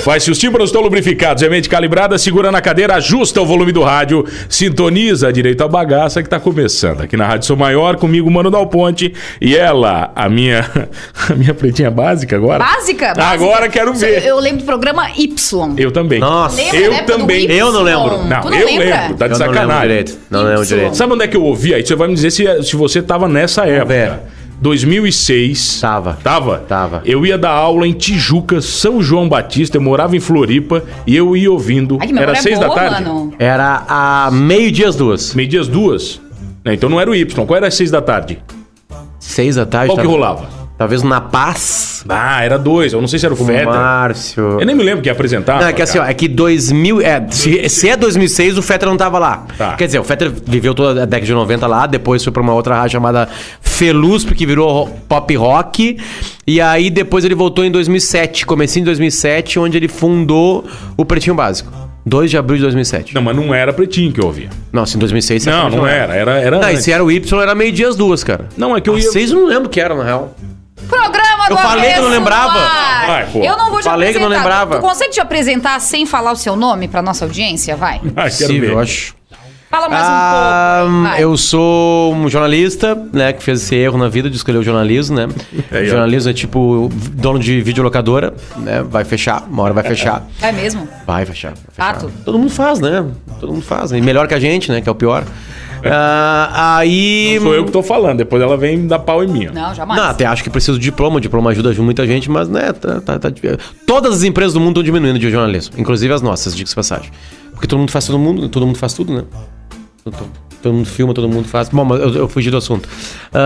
Vai, se os tímpanos estão lubrificados, a mente calibrada, segura na cadeira, ajusta o volume do rádio, sintoniza direito à bagaça que tá começando. Aqui na Rádio Som Maior, comigo, Mano Dal Ponte, e ela, a minha pretinha básica agora. Básica? Agora quero ver. Eu lembro do programa Y. Eu também. Nossa, eu também. Eu não lembro. Não, Tu não eu lembra? lembro, tá de Eu não sacanagem. lembro direito. Não lembro direito. Sabe onde é que eu ouvi? Aí você vai me dizer se você tava nessa época. 2006. Tava. Tava? Eu ia dar aula em Tijuca, São João Batista, eu morava em Floripa e eu ia ouvindo. Ai, que memória Era 6 boa, da tarde? mano. Era a meio-dia às 2. Meio-dia às 2? Então não era o Y. Qual era às 6 da tarde? 6 da tarde. Qual que rolava? Talvez na Paz. Ah, era 2. Eu não sei se era o Fetter. Márcio. Eu nem me lembro quem ia apresentar. Não, é que assim, ó, é que 2000... se é 2006, o Fetter não tava lá. Tá. Quer dizer, o Fetter viveu toda a década de 90 lá, depois foi pra uma outra rádio chamada Felusp, que virou pop rock, e aí depois ele voltou em 2007, comecinho de 2007, onde ele fundou o Pretinho Básico. 2 de abril de 2007. Não, mas não era Pretinho que eu ouvia. Nossa, em 2006... Não era. Era Não, e antes. se era o Y, era meio-dia às 2, cara. Não, é que eu ia... 6 eu não lembro o que era, na real. Programa do Eu falei que eu não Avesso lembrava. no ar. Vai, pô. Eu não vou te Falei que apresentar. não lembrava. Tu consegue te apresentar sem falar o seu nome pra nossa audiência? Vai. Ah, quero ver. Eu acho. Fala mais um pouco. Vai. Eu sou um jornalista, né, que fez esse erro na vida de escolher o jornalismo, né? É, Jornalismo é tipo dono de videolocadora, né? Vai fechar, uma hora vai fechar. É mesmo? Vai fechar. Fato. Todo mundo faz, né? Todo mundo faz. E melhor que a gente, né? Que é o pior. Aí... Sou eu que tô falando, depois ela vem dar pau em mim. Ó. Não, jamais. Não, até acho que preciso de diploma. O diploma ajuda muita gente, mas, né, todas as empresas do mundo estão diminuindo de jornalismo. Inclusive as nossas, diga-se de passagem. Porque todo mundo faz todo mundo faz tudo, né? Todo mundo filma, todo mundo faz. Bom, mas eu fugi do assunto.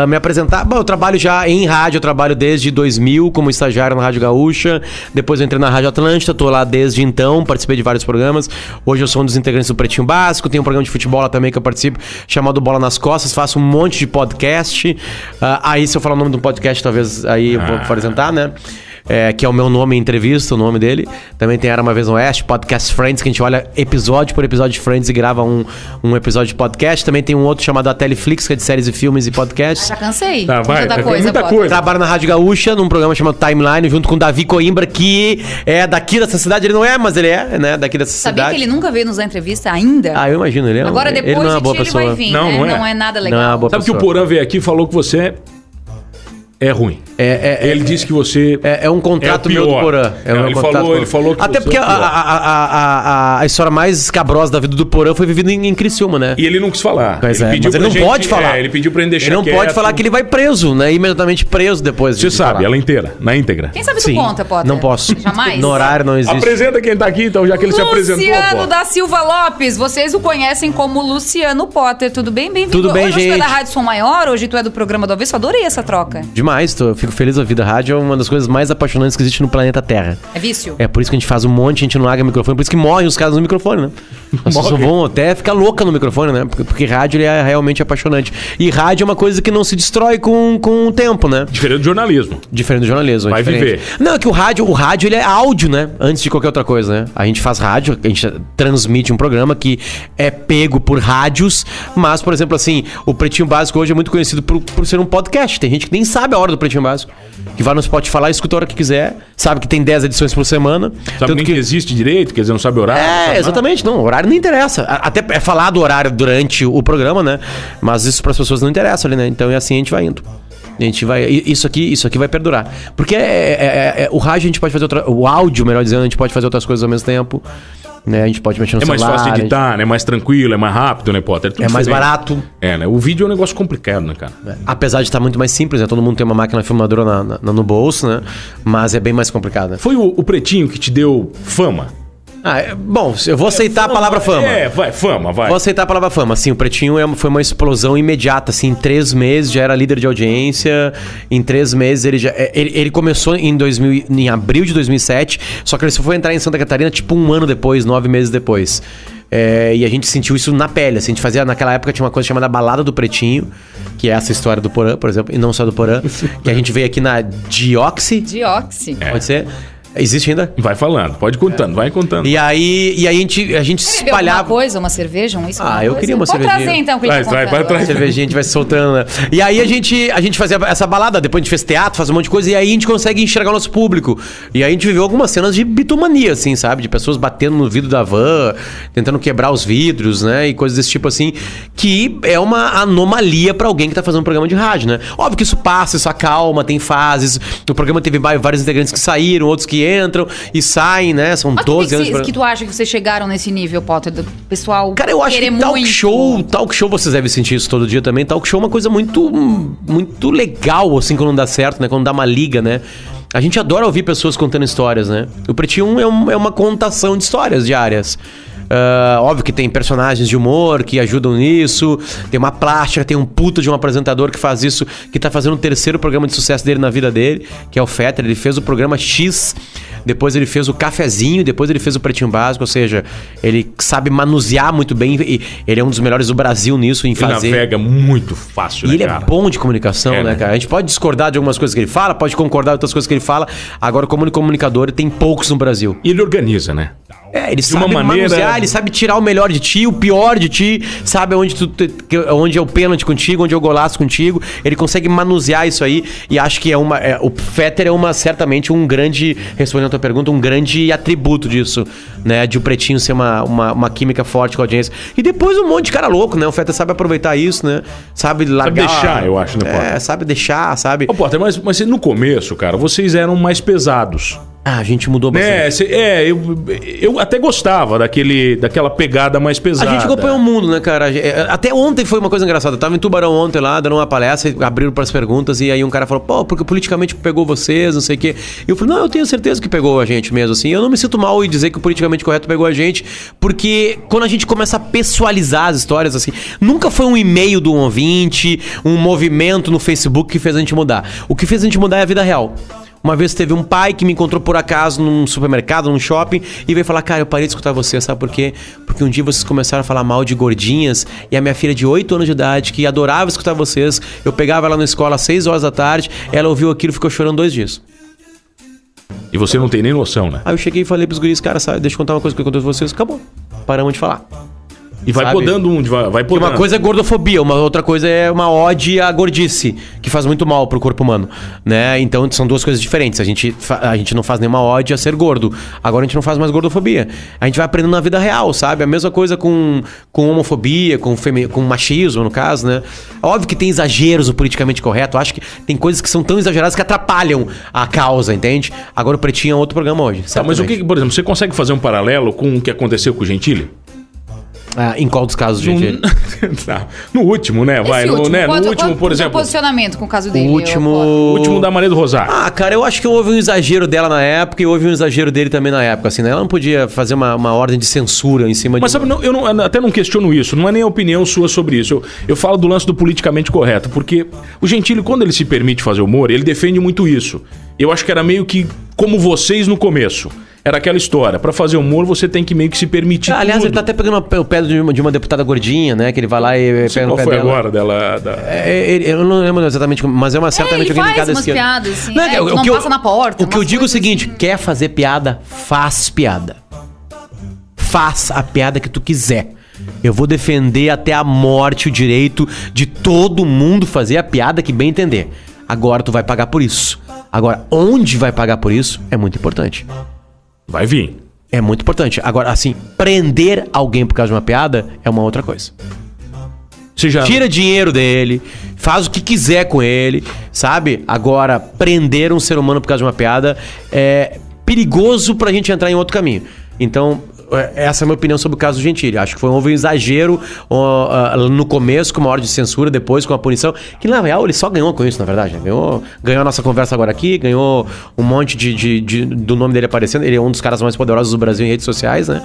Me apresentar. Bom, eu trabalho já em rádio, eu trabalho desde 2000 como estagiário na Rádio Gaúcha. Depois eu entrei na Rádio Atlântida, tô lá desde então, participei de vários programas. Hoje eu sou um dos integrantes do Pretinho Básico, tem um programa de futebol lá também que eu participo, chamado Bola nas Costas, faço um monte de podcast. Aí, se eu falar o nome do podcast, talvez aí eu vou apresentar, né? Que é o meu nome em entrevista, o nome dele. Também tem Era Uma Vez no Oeste, Podcast Friends, que a gente olha episódio por episódio de Friends e grava um episódio de podcast. Também tem um outro chamado A Teleflix, que é de séries e filmes e podcasts. Já cansei. Tá, vai, Muita tem coisa, muita Potter. coisa. Trabalho na Rádio Gaúcha, num programa chamado Timeline, junto com o Davi Coimbra, que é daqui dessa cidade. Ele não é, mas ele é, né? Daqui dessa Sabia cidade. que ele nunca veio nos dar entrevista ainda? Ah, eu imagino, ele é Agora ele depois não é uma de boa ti ele pessoa. vai vir, Não, né? não é. Não é nada legal. Não é uma boa Sabe que o pessoa. Porã veio aqui e falou que você é ruim. Ele disse que você... É um contrato É o meu do pior. Porã. Não, ele falou que até você porque é o pior. a história mais escabrosa da vida do Porã foi vivida em Criciúma, né? E ele não quis falar. Mas pediu mas ele pra não gente- pode falar. ele pediu pra ele deixar Ele não quieto. pode falar que ele vai preso, né? Imediatamente preso depois. Você de sabe, falar. ela inteira, na íntegra. Quem sabe tu Sim, conta, Potter? não posso. Jamais? No horário não existe. Apresenta quem tá aqui, então, já que ele se apresentou. Luciano pô. da Silva Lopes, vocês o conhecem como Luciano Potter, tudo bem? Bem-vindo. Tudo bem, hoje tu é gente. da Rádio Som Maior, hoje tu é do programa do Avesso, adorei essa troca. Demais, eu fico feliz da vida. A rádio é uma das coisas mais apaixonantes que existe no planeta Terra. É vício? É por isso que a gente faz um monte, a gente não larga o microfone, por isso que morrem os caras no microfone, né? As pessoas vão até ficar louca no microfone, né? Porque rádio ele é realmente apaixonante. E rádio é uma coisa que não se destrói com o tempo, né? Diferente do jornalismo. Diferente do jornalismo. Vai diferente. viver. Não, é que o rádio ele é áudio, né? Antes de qualquer outra coisa, né? A gente faz rádio, a gente transmite um programa que é pego por rádios, mas, por exemplo, assim, o Pretinho Básico hoje é muito conhecido por ser um podcast. Tem gente que nem sabe a hora do Pretinho Básico. Que vai no Spotify lá, escuta a hora que quiser, sabe que tem 10 edições por semana. Sabe nem que existe direito, quer dizer, não sabe horário. não sabe nada. Exatamente, não, o horário não interessa. Até é falar do horário durante o programa, né? Mas isso para as pessoas não interessa ali, né? Então é assim, a gente vai indo. A gente vai. Isso aqui vai perdurar. Porque o rádio a gente pode fazer o áudio, melhor dizendo, a gente pode fazer outras coisas ao mesmo tempo. Né? A gente pode mexer no É mais celular. fácil de editar, né? É mais tranquilo, é mais rápido, né, Potter? Tudo É mais diferente. barato. É, né? O vídeo é um negócio complicado, né, cara? Apesar de estar muito mais simples, né? Todo mundo tem uma máquina filmadora no bolso, né? Mas é bem mais complicado, né? Foi o Pretinho que te deu fama? Bom, eu vou aceitar a palavra fama. Fama, vai. Vou aceitar a palavra fama. Assim, o Pretinho foi uma explosão imediata. Assim, em 3 meses já era líder de audiência. Em 3 meses ele começou em abril de 2007. Só que ele só foi entrar em Santa Catarina tipo 1 ano depois, 9 meses depois. E a gente sentiu isso na pele. Assim, a gente fazia, naquela época tinha uma coisa chamada Balada do Pretinho, que é essa história do Porã, por exemplo, e não só do Porã, que a gente veio aqui na Dioxi. Dioxi. Pode ser? Existe ainda? Vai falando, pode contando, vai contando. E aí a gente Quer beber espalhava... alguma coisa, uma cerveja, um uísque? Ah, eu queria uma Pode cervejinha. trazer então, que a gente tá Vai comprando. Cervejinha, a gente vai se soltando, né? E aí a gente fazia essa balada, depois a gente fez teatro, faz um monte de coisa, e aí a gente consegue enxergar o nosso público. E aí a gente viveu algumas cenas de bitomania, assim, sabe? De pessoas batendo no vidro da van, tentando quebrar os vidros, né? E coisas desse tipo, assim, que é uma anomalia pra alguém que tá fazendo um programa de rádio, né? Óbvio que isso passa, isso acalma, tem fases. O programa teve vários integrantes que saíram, outros que entram e saem, né? São Mas 12 anos. que tu acha que vocês chegaram nesse nível, Potter, do pessoal Cara, eu acho querer que talk muito? show, vocês devem sentir isso todo dia também. Talk show é uma coisa muito legal, assim, quando não dá certo, né? Quando dá uma liga, né? A gente adora ouvir pessoas contando histórias, né? O Pretinho é uma contação de histórias diárias. Óbvio que tem personagens de humor que ajudam nisso, tem uma plástica, tem um puta de um apresentador que faz isso, que tá fazendo o terceiro programa de sucesso dele na vida dele, que é o Fetter. Ele fez o programa X, depois ele fez o Cafezinho, depois ele fez o Pretinho Básico, ou seja, ele sabe manusear muito bem, e ele é um dos melhores do Brasil nisso, em Ele fazer... navega muito fácil, E né, ele cara? é bom de comunicação, É, né, né? cara? A gente pode discordar de algumas coisas que ele fala, pode concordar com outras coisas que ele fala. Agora, como comunicador, tem poucos no Brasil. E ele organiza, né? Ele uma sabe maneira- manusear, ele sabe tirar o melhor de ti, o pior de ti, sabe onde é o pênalti contigo, onde é o golaço contigo. Ele consegue manusear isso aí, e acho que o Fetter é certamente um grande, respondendo a tua pergunta, um grande atributo disso, né? De o Pretinho ser uma química forte com a audiência. E depois um monte de cara louco, né? O Fetter sabe aproveitar isso, né? Sabe largar... Sabe deixar, eu acho, né, Potter? Sabe deixar, sabe? Ô, Potter, mas no começo, cara, vocês eram mais pesados. A gente mudou bastante. Né? Eu até gostava daquela pegada mais A pesada. gente acompanha o mundo, né, cara? Até ontem foi uma coisa engraçada. Eu tava em Tubarão ontem lá, dando uma palestra, abriram pras perguntas, e aí um cara falou, pô, porque politicamente pegou vocês, não sei o quê. E eu falei, não, eu tenho certeza que pegou a gente mesmo, assim. Eu não me sinto mal em dizer que o politicamente correto pegou a gente, porque quando a gente começa a pessoalizar as histórias, assim, nunca foi um e-mail do ouvinte, um movimento no Facebook que fez a gente mudar. O que fez a gente mudar é a vida real. Uma vez teve um pai que me encontrou por acaso num supermercado, num shopping, e veio falar, cara, eu parei de escutar você, sabe por quê? Porque um dia vocês começaram a falar mal de gordinhas, e a minha filha de 8 anos de idade, que adorava escutar vocês, eu pegava ela na escola às 6 horas da tarde, ela ouviu aquilo e ficou chorando 2 dias. E você não tem nem noção, né? Aí eu cheguei e falei pros guris, cara, sabe, deixa eu contar uma coisa que eu contei pra vocês, acabou. Paramos de falar. E vai Sabe? podando vai Porque podando. uma coisa é gordofobia, uma outra coisa é uma ode à gordice, que faz muito mal pro corpo humano, né? Então são duas coisas diferentes. A gente não faz nenhuma ode a ser gordo. Agora a gente não faz mais gordofobia. A gente vai aprendendo na vida real, sabe? A mesma coisa com homofobia, com machismo, no caso, né? Óbvio que tem exageros o politicamente correto. Acho que tem coisas que são tão exageradas que atrapalham a causa, entende? Agora o Pretinho é outro programa hoje. Tá, mas o que, por exemplo, você consegue fazer um paralelo com o que aconteceu com o Gentili? Em qual dos casos, gente? Tá. No último, né? Vai, no último, por exemplo. posicionamento com o caso dele. O O último da Maria do Rosário. Cara, eu acho que houve um exagero dela na época e houve um exagero dele também na época, assim, né? Ela não podia fazer uma ordem de censura em cima Mas de... sabe, eu até não questiono isso, não é nem a opinião sua sobre isso. Eu falo do lance do politicamente correto, porque o Gentili, quando ele se permite fazer humor, ele defende muito isso. Eu acho que era meio que como vocês no começo. Era aquela história, pra fazer humor você tem que meio que se permitir Aliás, tudo. ele tá até pegando o pé de uma deputada gordinha, né? Que ele vai lá e pega no Qual pé foi dela. agora dela? Eu não lembro exatamente, mas é uma certamente ele alguém faz ligada à umas esquerda. piadas, assim, Não, que não passa na porta. O que eu umas digo é o coisas seguinte, assim. quer fazer piada, faz piada. Faz a piada que tu quiser. Eu vou defender até a morte o direito de todo mundo fazer a piada que bem entender. Agora tu vai pagar por isso. Agora, onde vai pagar por isso é muito importante. Vai vir. É muito importante. Agora, assim, prender alguém por causa de uma piada é uma outra coisa. Você já... Tira dinheiro dele, faz o que quiser com ele, sabe? Agora, prender um ser humano por causa de uma piada é perigoso pra gente entrar em outro caminho. Então, essa é a minha opinião sobre o caso do Gentili. Acho que houve um exagero no começo, com uma ordem de censura, depois com a punição, que na real ele só ganhou com isso, na verdade. Ganhou a nossa conversa agora aqui, ganhou um monte do nome dele aparecendo. Ele é um dos caras mais poderosos do Brasil em redes sociais, né?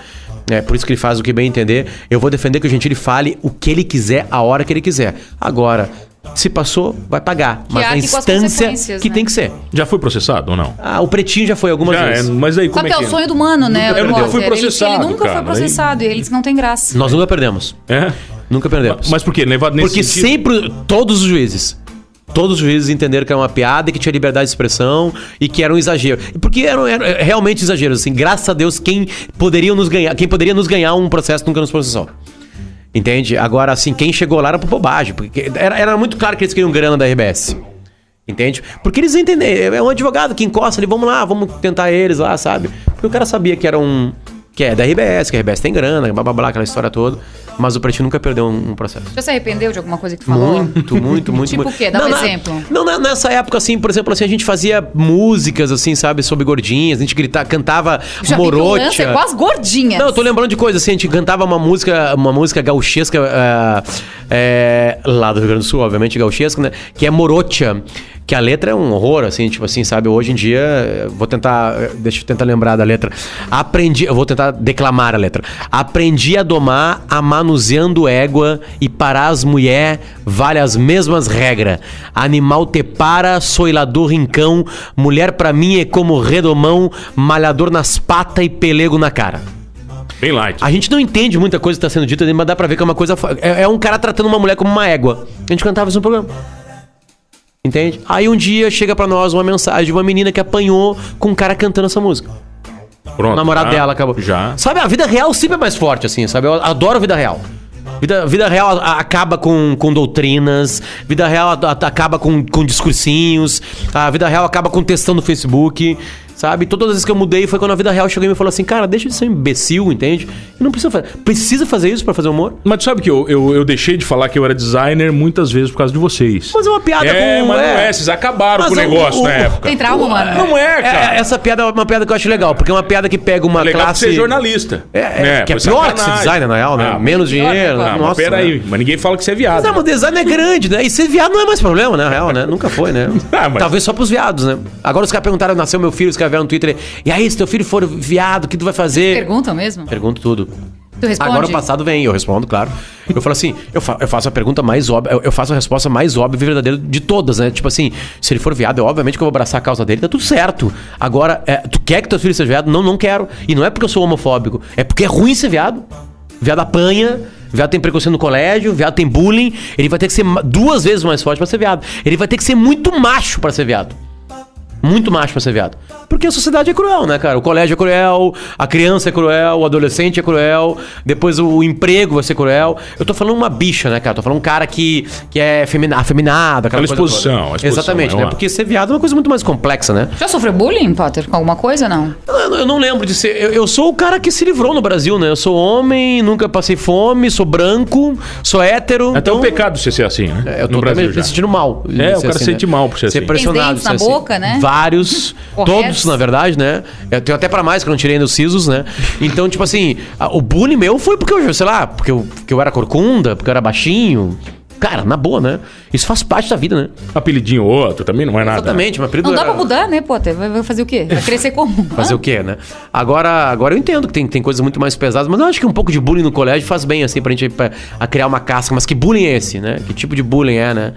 É por isso que ele faz o que bem entender. Eu vou defender que o Gentili fale o que ele quiser, a hora que ele quiser. Agora, se passou, vai pagar. Mas na instância que tem que ser. Já foi processado ou não? O Pretinho já foi algumas vezes. Mas aí como Sabe que é o é? sonho do mano, né? Eu nunca Potter? fui processado, Ele nunca cara, foi processado e ele disse que não tem graça. Nós nunca perdemos. É? Nunca perdemos. Mas por quê? Levado nesse Porque sentido? sempre, todos os juízes, Todos os juízes entenderam que era uma piada e que tinha liberdade de expressão e que era um exagero. Porque eram realmente exageros, assim. Graças a Deus, quem poderia nos ganhar um processo nunca nos processou. Entende? Agora, assim, quem chegou lá era por bobagem. Porque era muito claro que eles queriam grana da RBS. Entende? Porque eles entendem. É um advogado que encosta ali, vamos lá, vamos tentar eles lá, sabe? Porque o cara sabia que era que é da RBS, que a RBS tem grana, blá blá blá, aquela história toda. Mas o Pretinho nunca perdeu um processo. Você se arrependeu de alguma coisa que tu falou? Muito. Tipo o quê? Dá um exemplo. Nessa época, assim, por exemplo, assim, a gente fazia músicas, assim, sabe, sobre gordinhas, a gente cantava Já morocha. Vi que o lance é com as gordinhas. Não, eu tô lembrando de coisa, assim, a gente cantava uma música gauchesca, lá do Rio Grande do Sul, obviamente, gauchesca, né, que é morocha. Que a letra é um horror, assim, tipo assim, sabe? Hoje em dia, deixa eu tentar lembrar da letra. Eu vou tentar declamar a letra. Aprendi a domar, a manuseando égua, e para as mulher vale as mesmas regras. Animal te para, soilador rincão, mulher pra mim é como redomão, malhador nas patas e pelego na cara. Bem light. A gente não entende muita coisa que tá sendo dita, mas dá pra ver que é uma coisa... É um cara tratando uma mulher como uma égua. A gente cantava isso no programa. Entende? Aí um dia chega pra nós uma mensagem de uma menina que apanhou com um cara cantando essa música. Pronto. O namorado dela acabou. Já. Sabe, a vida real sempre é mais forte, assim, sabe? Eu adoro a vida real. Vida real acaba com doutrinas, vida real acaba com discursinhos, a vida real acaba com textão no Facebook, sabe? Todas as vezes que eu mudei foi quando a vida real chegou e me falou assim, cara, deixa de ser um imbecil, entende? E não precisa fazer isso pra fazer humor. Mas tu sabe que eu deixei de falar que eu era designer muitas vezes por causa de vocês. Mas é uma piada mas não é, vocês acabaram Mas com o negócio na época. Tem trauma, mano. Não é, cara. Essa piada é uma piada que eu acho legal, porque é uma piada que pega uma legal classe... ser jornalista. Que é pior que ser designer, na real, né? Menos dinheiro, Não, mas peraí, mas ninguém fala que você é viado. Mas o design é grande, né? E ser viado não é mais problema, né? Na real, né? Nunca foi, né? Talvez só pros viados, né? Agora os caras perguntaram, nasceu meu filho, escreveram no Twitter, e aí, se teu filho for viado, o que tu vai fazer? Perguntam mesmo? Pergunto tudo. Tu responde? Agora o passado vem, eu respondo, claro. Eu falo assim, eu faço a pergunta mais óbvia, eu faço a resposta mais óbvia e verdadeira de todas, né? Tipo assim, se ele for viado, obviamente que eu vou abraçar a causa dele, tá tudo certo. Agora, tu quer que teu filho seja viado? Não, não quero. E não é porque eu sou homofóbico, é porque é ruim ser viado. Viado apanha, viado tem preconceito no colégio, viado tem bullying, ele vai ter que ser 2 vezes mais forte pra ser viado. Ele vai ter que ser muito macho pra ser viado. Muito macho pra ser viado. Porque a sociedade é cruel, né, cara? O colégio é cruel, a criança é cruel, o adolescente é cruel, depois o emprego vai ser cruel. Eu tô falando uma bicha, né, cara? Tô falando um cara que é afeminado, aquela coisa exposição, toda. Exatamente, né? Porque ser viado é uma coisa muito mais complexa, né? Já sofreu bullying, Potter? Com alguma coisa, não? Eu não lembro de ser... Eu sou o cara que se livrou no Brasil, né? Eu sou homem, nunca passei fome, sou branco, sou hétero. Até um pecado você ser assim, né? Eu tô me sentindo mal. O cara se sente mal por ser assim. Ser pressionado. Tem dentes na boca, né? Vários, todos, na verdade, né? Eu tenho até pra mais, que eu não tirei nos sisos, né? Então, tipo assim, o bullying meu foi porque eu, sei lá, porque eu era corcunda, porque eu era baixinho. Cara, na boa, né? Isso faz parte da vida, né? Apelidinho outro também não é nada. Exatamente, meu apelido Não dá pra mudar, né, Potter? Vai fazer o quê? Vai crescer como? Fazer o quê, né? Agora eu entendo que tem coisas muito mais pesadas, mas eu acho que um pouco de bullying no colégio faz bem, assim, pra gente a criar uma casca. Mas que bullying é esse, né? Que tipo de bullying é, né?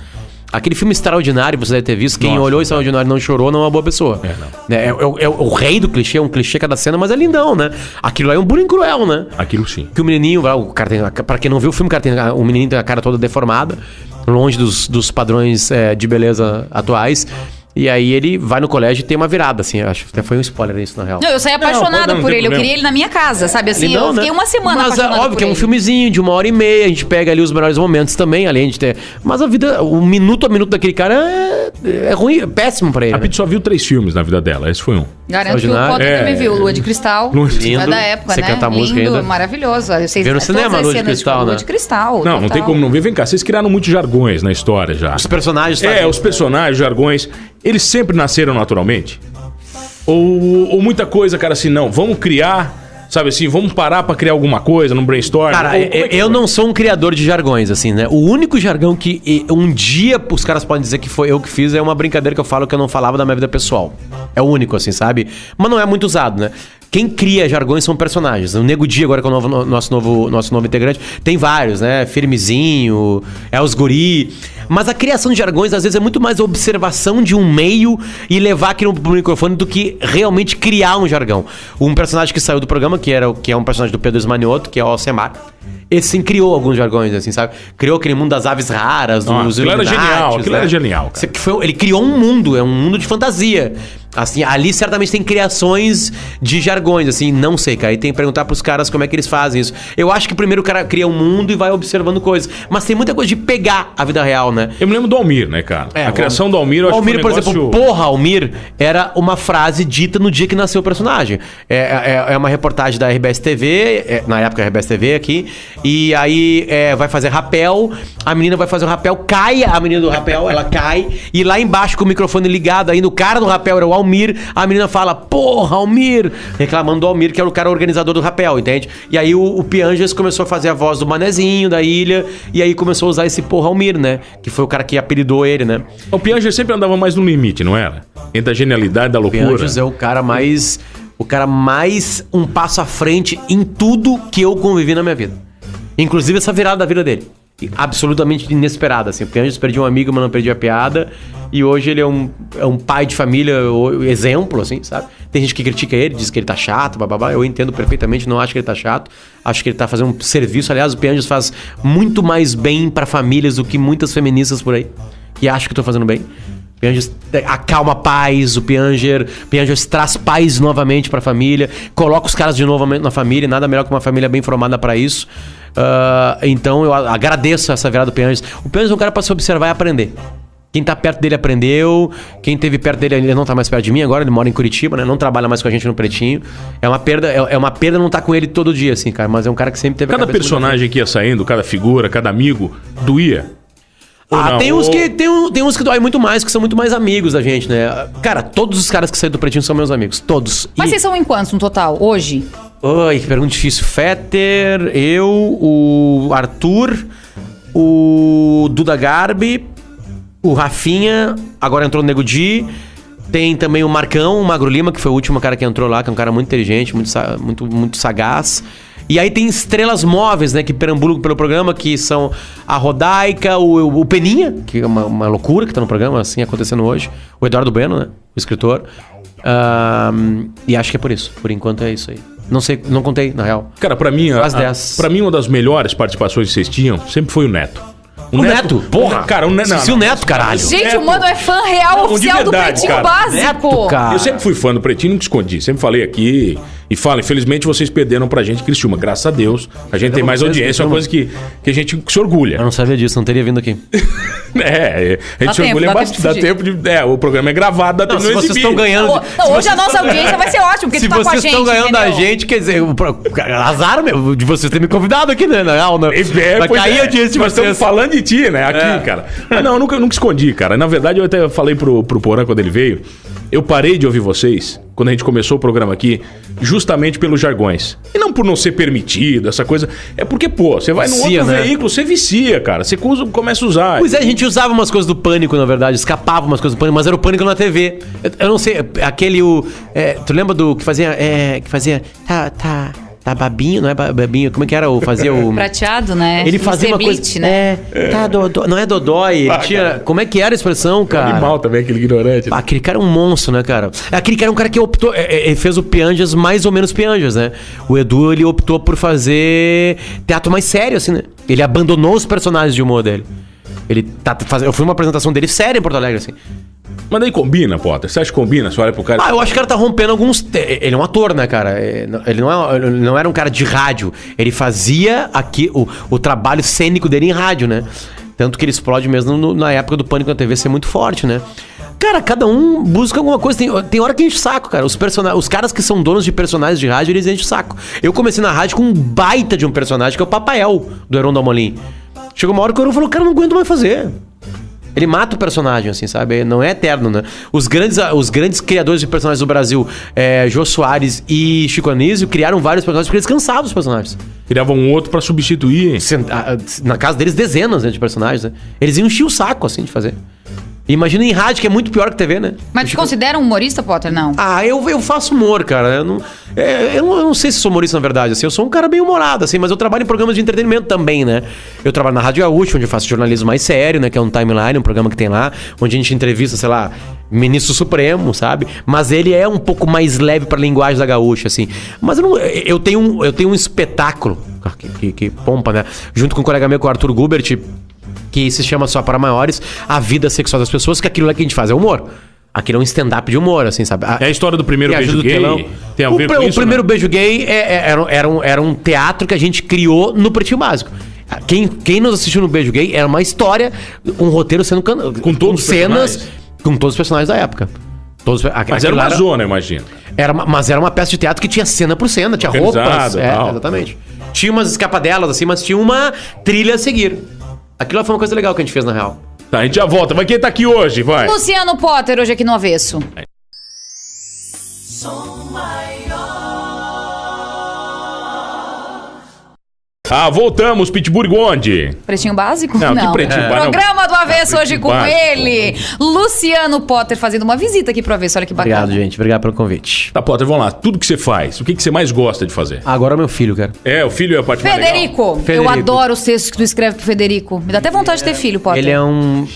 Aquele filme Extraordinário, você deve ter visto. Quem olhou Extraordinário e não chorou não é uma boa pessoa. É o rei do clichê, é um clichê cada cena, mas é lindão, né? Aquilo aí é um bullying cruel, né? Aquilo sim. Que o menininho, pra quem não viu o filme, o menininho tem a cara toda deformada, longe dos padrões de beleza atuais. E aí ele vai no colégio e tem uma virada, assim. Acho que até foi um spoiler isso, na real. Não, eu saí apaixonada por ele. Eu queria ele na minha casa, sabe? Assim, Lindão, eu fiquei uma semana apaixonada óbvio por que é um ele. filmezinho de 1h30, a gente pega ali os melhores momentos também, além de ter... Mas a vida, o minuto a minuto daquele cara é ruim, é péssimo pra ele. A Pete só viu 3 filmes na vida dela, esse foi um. Garanto que o Potter também viu. Lua de Cristal. Lindo. É da época, Você né? canta a música Lindo, ainda. maravilhoso. Viu no cinema, Lua de Cristal, né? Lua de Cristal. Não tem como não ver. Vem cá, vocês criaram muitos jargões na história já. Os personagens... Os personagens, jargões, eles sempre nasceram naturalmente? Ou muita coisa, cara, assim, não, vamos criar, sabe assim, vamos parar pra criar alguma coisa num brainstorm? Cara, eu não sou um criador de jargões, assim, né? O único jargão que um dia os caras podem dizer que foi eu que fiz é uma brincadeira que eu falo que eu não falava da minha vida pessoal. É o único, assim, sabe? Mas não é muito usado, né? Quem cria jargões são personagens. O Nego Di, agora que é o nosso novo integrante, tem vários, né? Firmezinho, os guri. Mas a criação de jargões, às vezes, é muito mais a observação de um meio e levar aquilo pro microfone do que realmente criar um jargão. Um personagem que saiu do programa, que é um personagem do Pedro Esmanioto, que é o Alcemar. Esse sim criou alguns jargões, assim, sabe? Criou aquele mundo das aves raras, dos aquilo era Illuminatis, genial, aquilo era genial, cara. Ele criou um mundo de fantasia. Assim, ali certamente tem criações de jargões, assim, não sei, cara. E tem que perguntar pros caras como é que eles fazem isso. Eu acho que primeiro o cara cria um mundo e vai observando coisas. Mas tem muita coisa de pegar a vida real, né? Eu me lembro do Almir, né, cara? A criação do Almir, eu acho Almir, que foi um por exemplo, porra, Almir, era uma frase dita no dia que nasceu o personagem. É uma reportagem da RBS TV, na época RBS TV aqui, e aí vai fazer rapel, a menina vai fazer o rapel, cai a menina do rapel, ela cai, e lá embaixo com o microfone ligado ainda, o cara do rapel era o Almir, a menina fala, porra, Almir, reclamando do Almir, que era o cara organizador do rapel, entende? E aí o Pianges começou a fazer a voz do manezinho da ilha, e aí começou a usar esse porra Almir, né? Que foi o cara que apelidou ele, né? O Pianges sempre andava mais no limite, não era? Entre a genialidade da loucura. O Pianges é o cara mais um passo à frente em tudo que eu convivi na minha vida. Inclusive essa virada da vida dele. Absolutamente inesperada, assim. O Pianges perdia um amigo, mas não perdia a piada. E hoje ele é um pai de família, exemplo, assim, sabe? Tem gente que critica ele, diz que ele tá chato, bababá. Eu entendo perfeitamente, não acho que ele tá chato. Acho que ele tá fazendo um serviço. Aliás, o Pianges faz muito mais bem pra famílias do que muitas feministas por aí. Que acham que tô fazendo bem. O Pianges acalma paz, o Pianges traz paz novamente pra família, coloca os caras de novo na família, nada melhor que uma família bem formada pra isso. Então eu agradeço essa virada do Pianges. O Pianges é um cara pra se observar e aprender. Quem tá perto dele aprendeu, quem teve perto dele, ele não tá mais perto de mim agora, ele mora em Curitiba, né? Não trabalha mais com a gente no Pretinho. É uma perda não tá com ele todo dia, assim, cara, mas é um cara que sempre teve cada personagem que ia saindo, cada figura, cada amigo, doía. Tem uns que doem muito mais, que são muito mais amigos da gente, né? Cara, todos os caras que saíram do Pretinho são meus amigos, todos. Mas vocês são em quantos no total, hoje? Ai, que pergunta difícil. Fetter, eu, o Arthur, o Duda Garbi, o Rafinha, agora entrou o Nego Di. Tem também o Marcão, o Magro Lima, que foi o último cara que entrou lá, que é um cara muito inteligente, muito sagaz. E aí tem estrelas móveis, né, que perambulam pelo programa, que são a Rodaica, o Peninha, que é uma loucura que tá no programa, assim, acontecendo hoje. O Eduardo Bueno, né, o escritor. E acho que é por isso. Por enquanto é isso aí. Não sei, não contei, na real. Cara, pra mim, pra mim uma das melhores participações que vocês tinham sempre foi o Neto. O Neto? Porra! Cara, o Neto. Se o Neto, caralho. Gente, o Mano é fã real oficial do Pretinho cara. Básico. Neto, cara. Eu sempre fui fã do Pretinho, nunca escondi. Sempre falei aqui e falo, infelizmente vocês perderam pra gente Criciúma. Graças a Deus, a gente tem mais audiência, é uma coisa que a gente se orgulha. Eu não sabia disso, não teria vindo aqui. A gente se orgulha bastante. Dá tempo de... o programa é gravado, dá tempo de vocês estão ganhando... Hoje a nossa audiência vai ser ótima, porque tu tá com a gente, Se vocês estão ganhando da gente, quer dizer, azar meu, de vocês terem me convidado aqui, né? Na real, né? Vai cair a audiência de vocês. Nós estamos falando de ti, né? Aqui, cara. Mas não, eu nunca escondi, cara. Na verdade, eu até falei pro Porã quando ele veio, eu parei de ouvir vocês, quando a gente começou o programa aqui, justamente pelos jargões. E não por não ser permitido, essa coisa. É porque, você vai num outro veículo, você vicia, cara. Você começa a usar. Pois é, a gente usava umas coisas do Pânico, na verdade. Escapava umas coisas do Pânico, mas era o Pânico na TV. Eu não sei, aquele... tu lembra do que fazia... Tá babinho, não é babinho? Como é que era? Fazia o... Prateado, né? Ele fazia uma coisa... né? Não é dodói. Tinha... Como é que era a expressão, cara? Animal também, aquele ignorante. Aquele cara é um monstro, né, cara? Aquele cara é um cara que optou... Ele fez o Pianges mais ou menos Pianges, né? O Edu, ele optou por fazer teatro mais sério, assim, né? Ele abandonou os personagens de humor dele. Eu fui uma apresentação dele séria em Porto Alegre, assim. Mas daí combina, Potter? Você acha que combina? Você olha pro cara... eu acho que o cara tá rompendo alguns... Ele é um ator, né, cara? Ele não era um cara de rádio. Ele fazia aqui o trabalho cênico dele em rádio, né? Tanto que ele explode mesmo na época do Pânico na TV ser muito forte, né? Cara, cada um busca alguma coisa. Tem hora que enche o saco, cara. Os caras que são donos de personagens de rádio, eles enchem o saco. Eu comecei na rádio com um baita de um personagem, que é o Papael, do Heron Dalmolin. Chegou uma hora que o Heron falou, cara, não aguento mais fazer. Ele mata o personagem, assim, sabe? Não é eterno, né? Os grandes criadores de personagens do Brasil, Jô Soares e Chico Anísio, criaram vários personagens porque eles cansavam os personagens. Criavam um outro pra substituir. Na casa deles, dezenas, né, de personagens, né? Eles iam encher o saco, assim, de fazer. Imagina em rádio, que é muito pior que TV, né? Mas te considera um humorista, Potter? Não. Ah, eu faço humor, cara. Eu não sei se sou humorista, na verdade. Assim, eu sou um cara bem humorado, assim, mas eu trabalho em programas de entretenimento também, né? Eu trabalho na Rádio Gaúcha, onde eu faço jornalismo mais sério, né? Que é um Timeline, um programa que tem lá, onde a gente entrevista, sei lá, ministro supremo, sabe? Mas ele é um pouco mais leve pra linguagem da Gaúcha, assim. Mas eu tenho um espetáculo, que pompa, né? Junto com um colega meu, com o Arthur Gubert, que se chama Só para Maiores, a vida sexual das pessoas, que aquilo lá que a gente faz é humor. Aquilo é um stand-up de humor, assim, sabe? É a história do primeiro beijo gay? Tem a ver com isso? O primeiro beijo gay era um teatro que a gente criou no Pretinho Básico. Quem nos assistiu no Beijo Gay era uma história, um roteiro sendo com todos cenas, com todos os personagens da época. Mas era uma zona, imagina. Mas era uma peça de teatro que tinha cena por cena, tinha roupas. Exatamente. Tinha umas escapadelas, assim, mas tinha uma trilha a seguir. Aquilo foi uma coisa legal que a gente fez, na real. Tá, a gente já volta. Mas quem tá aqui hoje, vai? Luciano Potter, hoje aqui no Avesso. Voltamos, Pittsburgh onde? Pretinho Básico? Não, que Pretinho Básico. Programa do Avesso hoje com Básico. ele, Luciano Potter, fazendo uma visita aqui pro Avesso. Olha que bacana. Obrigado, gente. Obrigado pelo convite. Tá, Potter, vamos lá. Tudo que você faz, o que você mais gosta de fazer? Agora é meu filho, cara. O filho é a parte mais legal. Federico, eu Federico. adoro os textos que tu escreve pro Federico. Me dá até vontade de ter filho, Potter. Ele é um...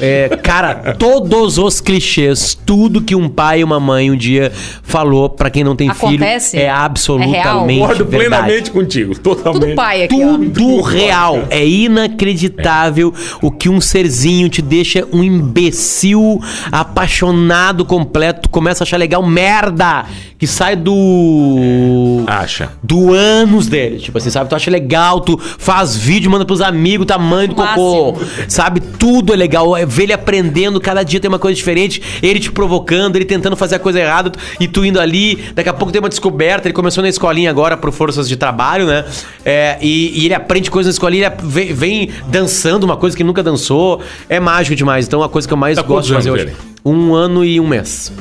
cara, todos os clichês, tudo que um pai e uma mãe um dia falou pra quem não tem Acontece? filho, é absolutamente Concordo verdade. plenamente contigo, totalmente. Tudo pai aqui, ó. Tudo real. É inacreditável o que um serzinho te deixa um imbecil apaixonado completo. Tu começa a achar legal merda que sai do ânus dele. Tipo assim, sabe? Tu acha legal, tu faz vídeo, manda pros amigos, tamanho do cocô. Sabe? Tudo é legal. É ver ele aprendendo, cada dia tem uma coisa diferente. Ele te provocando, ele tentando fazer a coisa errada e tu indo ali. Daqui a pouco tem uma descoberta. Ele começou na escolinha agora por forças de trabalho, né? E ele aprende coisas na escolinha, ele vem dançando uma coisa que nunca dançou. É mágico demais. Então, a coisa que eu mais gosto de fazer hoje. 1 ano e 1 mês.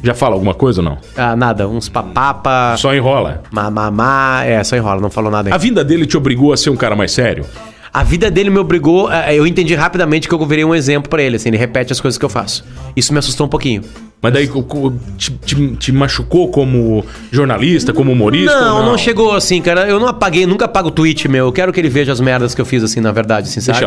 Já fala alguma coisa ou não? Nada. Uns papapa. Só enrola? Mamamá. Só enrola. Não falou nada ainda. A vinda dele te obrigou a ser um cara mais sério? A vida dele me obrigou... Eu entendi rapidamente que eu virei um exemplo pra ele. Assim, ele repete as coisas que eu faço. Isso me assustou um pouquinho. Mas daí te machucou como jornalista, como humorista? Não chegou assim, cara. Eu não apaguei, nunca apago o tweet meu. Eu quero que ele veja as merdas que eu fiz, assim, na verdade, assim, sabe?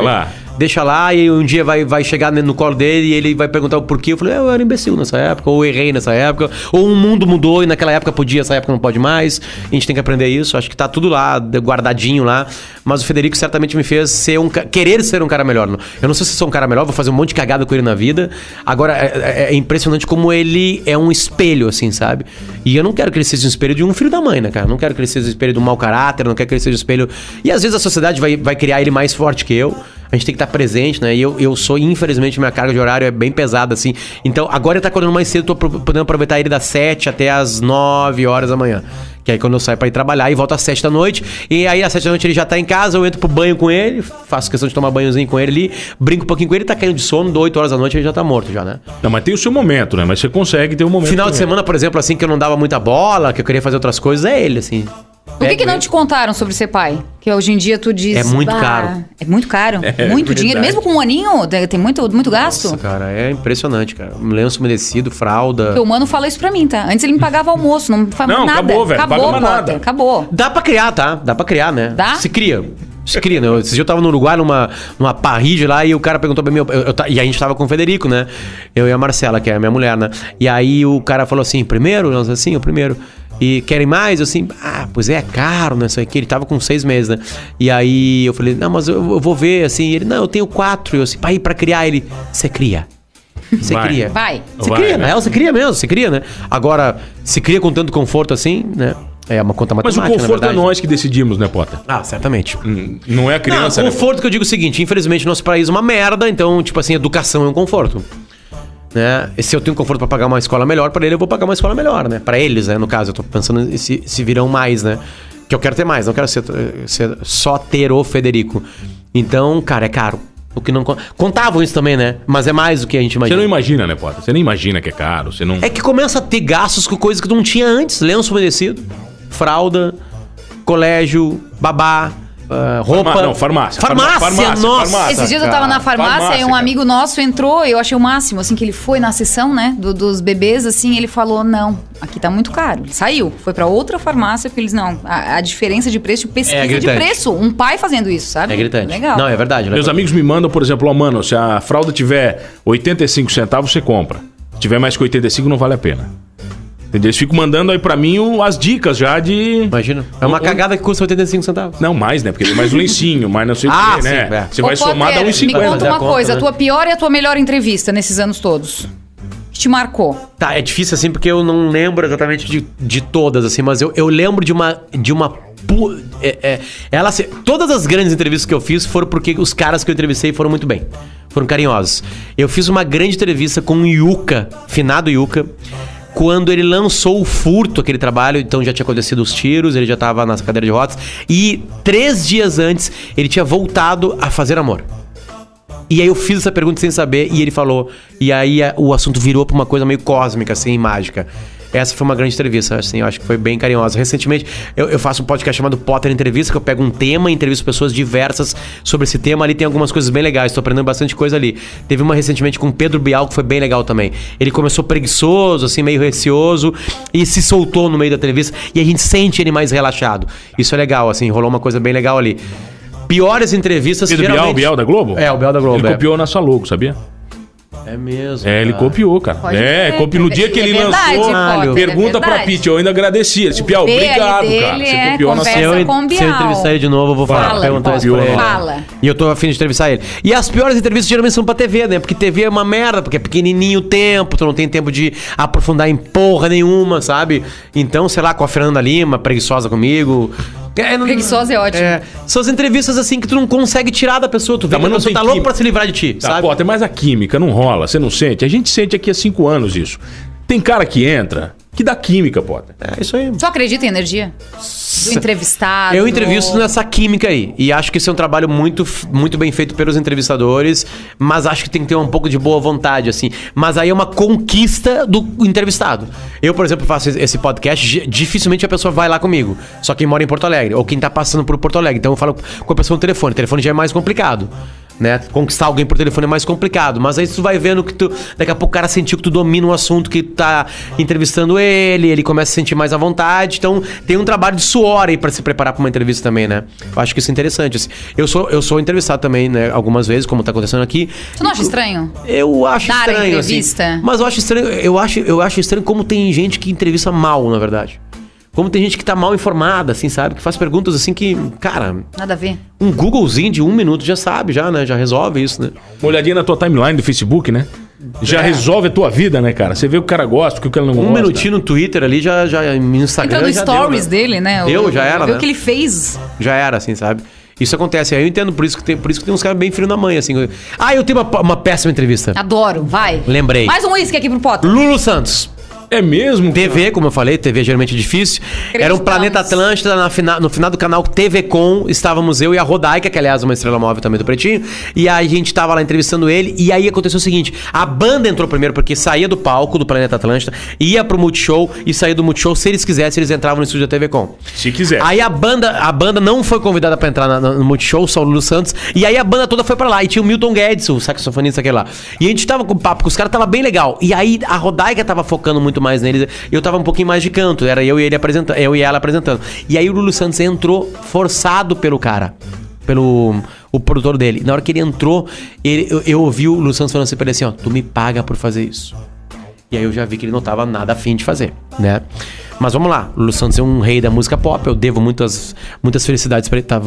Deixa lá e um dia vai chegar no colo dele e ele vai perguntar o porquê. Eu falei, eu era imbecil nessa época, ou errei nessa época, ou o mundo mudou e naquela época podia, essa época não pode mais. A gente tem que aprender isso. Acho que tá tudo lá, guardadinho lá. Mas o Federico certamente me fez querer ser um cara melhor. Eu não sei se sou um cara melhor, vou fazer um monte de cagada com ele na vida. Agora, é impressionante como ele é um espelho, assim, sabe? E eu não quero que ele seja um espelho de um filho da mãe, né, cara? Não quero que ele seja um espelho de um mau caráter, não quero que ele seja um espelho... E às vezes a sociedade vai criar ele mais forte que eu. A gente tem que estar presente, né? E eu sou, infelizmente, minha carga de horário é bem pesada, assim. Então, agora ele tá acordando mais cedo, tô podendo aproveitar ele das 7 até as 9 horas da manhã. Que aí quando eu saio pra ir trabalhar e volto às 7 da noite. E aí às 7 da noite ele já tá em casa, eu entro pro banho com ele, faço questão de tomar banhozinho com ele ali, brinco um pouquinho com ele, tá caindo de sono, 8 horas da noite ele já tá morto já, né? Não, mas tem o seu momento, né? Mas você consegue ter um momento. Final de semana, por exemplo, assim, que eu não dava muita bola, que eu queria fazer outras coisas, é ele, assim. O que não te contaram sobre ser pai? Que hoje em dia tu diz... É muito caro. É muito caro. Muito dinheiro. Mesmo com um aninho, tem muito gasto. Nossa, cara, é impressionante, cara. Lenço umedecido, fralda. Porque o mano fala isso pra mim, tá? Antes ele me pagava almoço, não faz nada. Acabou, velho. Acabou, paga nada. Acabou. Dá pra criar, tá? Dá pra criar, né? Dá? Se cria, né? Esse dia eu tava no Uruguai, numa parrilha lá, e o cara perguntou pra mim... E a gente tava com o Federico, né? Eu e a Marcela, que é a minha mulher, né? E aí o cara falou assim, primeiro? Nós assim, o primeiro... E querem mais? Eu assim, pois é caro, né? Isso aqui. Ele tava com 6 meses, né? E aí eu falei, não, mas eu vou ver, assim. Ele, não, eu tenho 4. E eu assim, pai, pra criar ele, você cria. Você cria. Você cria, na real, você cria mesmo, você cria, né? Agora, se cria com tanto conforto assim, né? É uma conta matemática, mas o conforto é nós que decidimos, né, Potter? Certamente. Não é a criança, né? Conforto que eu digo o seguinte, infelizmente, nosso país é uma merda, então, tipo assim, educação é um conforto. Né? E se eu tenho conforto pra pagar uma escola melhor, pra ele eu vou pagar uma escola melhor, né? Pra eles, né? No caso, eu tô pensando se virão mais, né? Que eu quero ter mais, não quero só ter o Federico. Então, cara, é caro. O que não contavam isso também, né? Mas é mais do que a gente imagina. Você não imagina, né, Potter? Você nem imagina que é caro, você não... É que começa a ter gastos com coisas que tu não tinha antes. Lenço umedecido, fralda, colégio, babá. roupa. Farmácia. Farmácia, nossa! Esses dias eu tava na farmácia e um amigo nosso entrou, eu achei o máximo, assim, que ele foi na sessão, né, dos bebês, assim, ele falou, não, aqui tá muito caro. Ele saiu, foi pra outra farmácia, porque eles, não, a diferença de preço, pesquisa de preço, um pai fazendo isso, sabe? É gritante. Legal. Não, é verdade. Meus amigos me mandam, por exemplo, mano, se a fralda tiver 85 centavos, você compra. Se tiver mais que 85, não vale a pena. Entendeu? Eles ficam mandando aí pra mim as dicas já de... Imagina. É uma cagada que custa 85 centavos. Não, mais, né? Porque tem mais um lencinho, mais não sei o que, né? Sim, é. Você vai Ô, somar, dá Potter, uns me 50. conta uma conta, coisa, né? a tua pior e a tua melhor entrevista nesses anos todos? Que te marcou? Tá, é difícil assim porque eu não lembro exatamente de todas, assim, mas eu lembro de uma ela, assim, todas as grandes entrevistas que eu fiz foram porque os caras que eu entrevistei foram muito bem. Foram carinhosos. Eu fiz uma grande entrevista com o Yuka, finado Yuka, quando ele lançou o Furto, aquele trabalho, então já tinha acontecido os tiros, ele já tava na cadeira de rodas, e 3 dias antes ele tinha voltado a fazer amor. E aí eu fiz essa pergunta sem saber, e ele falou, e aí o assunto virou pra uma coisa meio cósmica, assim, mágica. Essa foi uma grande entrevista, assim, eu acho que foi bem carinhosa. Recentemente, eu faço um podcast chamado Potter Entrevista, que eu pego um tema e entrevisto pessoas diversas sobre esse tema. Ali tem algumas coisas bem legais, tô aprendendo bastante coisa ali. Teve uma recentemente com o Pedro Bial, que foi bem legal também. Ele começou preguiçoso, assim, meio receoso, e se soltou no meio da entrevista, e a gente sente ele mais relaxado. Isso é legal, assim, rolou uma coisa bem legal ali. Piores entrevistas, Pedro geralmente... o Bial da Globo? É, o Bial da Globo. Ele copiou na sua logo, sabia? É mesmo. É, ele copiou, cara. Pode ser. Copiou. No dia que É ele verdade, lançou, Potter, pergunta é pra verdade. Pete, eu ainda agradeci. Ele disse, Bial, B ali obrigado, dele cara. Você é copiou na conversa sua... com o Se eu Bial. entrevistar ele de novo, eu vou Fala, perguntar isso Bial. pra ele. Fala. E eu tô afim de entrevistar ele. E as piores entrevistas geralmente são pra TV, né? Porque TV é uma merda, porque é pequenininho o tempo, tu não tem tempo de aprofundar em porra nenhuma, sabe? Então, sei lá, com a Fernanda Lima, preguiçosa comigo... Preguiçosa é ótimo. São as entrevistas assim que tu não consegue tirar da pessoa. Tu vê Tá, que mas a não pessoa tem tá louca química. pra se livrar de ti, Tá, sabe? Potter, mas a química não rola, você não sente? A gente sente aqui há 5 anos isso. Tem cara que entra, que dá química, Potter. É isso aí. Tu acredita em energia? Do entrevistado? Eu entrevisto nessa química aí. E acho que isso é um trabalho muito, muito bem feito pelos entrevistadores. Mas acho que tem que ter um pouco de boa vontade, assim. Mas aí é uma conquista do entrevistado. Eu, por exemplo, faço esse podcast. Dificilmente a pessoa vai lá comigo. Só quem mora em Porto Alegre. Ou quem tá passando por Porto Alegre. Então eu falo com a pessoa no telefone. O telefone já é mais complicado. Né? Conquistar alguém por telefone é mais complicado. Mas aí tu vai vendo que tu... Daqui a pouco o cara sentiu que tu domina um assunto, que tá entrevistando ele começa a sentir mais à vontade. Então tem um trabalho de suor aí pra se preparar pra uma entrevista também, né? Eu acho que isso é interessante, assim. Eu sou entrevistado também, né? Algumas vezes, como tá acontecendo aqui. Tu não acha estranho? Eu acho Dar estranho, entrevista? assim. Mas eu acho estranho. Eu acho estranho como tem gente que entrevista mal, na verdade. Como tem gente que tá mal informada, assim, sabe? Que faz perguntas assim que, cara... Nada a ver. Um Googlezinho de 1 minuto já sabe, né? Já resolve isso, né? Uma olhadinha na tua timeline do Facebook, né? Já resolve a tua vida, né, cara? Você vê o que o cara gosta, o que o cara não gosta. 1 minutinho no Twitter ali, já no Instagram Então, no já stories deu, né? dele, né? Já era, Ver né? o que ele fez. Já era, assim, sabe? Isso acontece. Aí eu entendo por isso que tem uns caras bem frios na mãe, assim. Ah, eu tenho uma péssima entrevista. Adoro, vai. Lembrei. Mais um uísque aqui pro Potter. Lulu Santos. É mesmo? TV, como eu falei, TV geralmente é difícil. Era um Planeta Atlântida, no final do canal TV Com, estávamos eu e a Rodaica, que aliás é uma estrela móvel também do Pretinho, e aí a gente tava lá entrevistando ele, e aí aconteceu o seguinte, a banda entrou primeiro, porque saía do palco do Planeta Atlântida, ia pro Multishow, e saía do Multishow, se eles quisessem, eles entravam no estúdio da TV Com. Se quiser. Aí a banda não foi convidada pra entrar no Multishow, só o Lulu Santos, e aí a banda toda foi pra lá, e tinha o Milton Guedes, o saxofonista aquele lá. E a gente tava com papo com os caras, tava bem legal. E aí a Rodaica tava focando muito mais neles, eu tava um pouquinho mais de canto, era eu e ela apresentando. E aí o Lulu Santos entrou forçado pelo cara, o produtor dele. Na hora que ele entrou, eu ouvi o Lulu Santos falando assim pra ele assim, ó, tu me paga por fazer isso. E aí eu já vi que ele não tava nada afim de fazer, né? Mas vamos lá, o Lulu Santos é um rei da música pop, eu devo muitas felicidades pra ele. Tá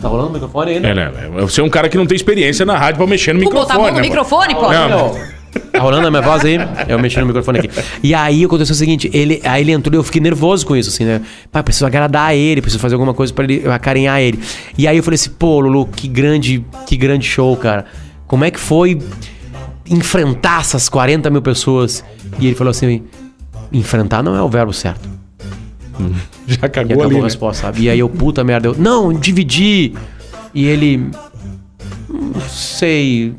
rolando o microfone aí, né? Né? Você é um cara que não tem experiência na rádio pra mexer no Tu microfone. botar a mão no né, microfone, Potter? Não. Tá rolando a minha voz aí? Eu mexi no microfone aqui. E aí aconteceu o seguinte, ele entrou e eu fiquei nervoso com isso, assim, né? Pai, preciso agradar ele, preciso fazer alguma coisa pra ele acarinhar ele. E aí eu falei assim, pô, Lulu, que grande show, cara. Como é que foi enfrentar essas 40 mil pessoas? E ele falou assim, enfrentar não é o verbo certo. Já E cagou acabou ali, a né? resposta, sabe? E aí eu, puta merda, não, dividir. E ele, não sei,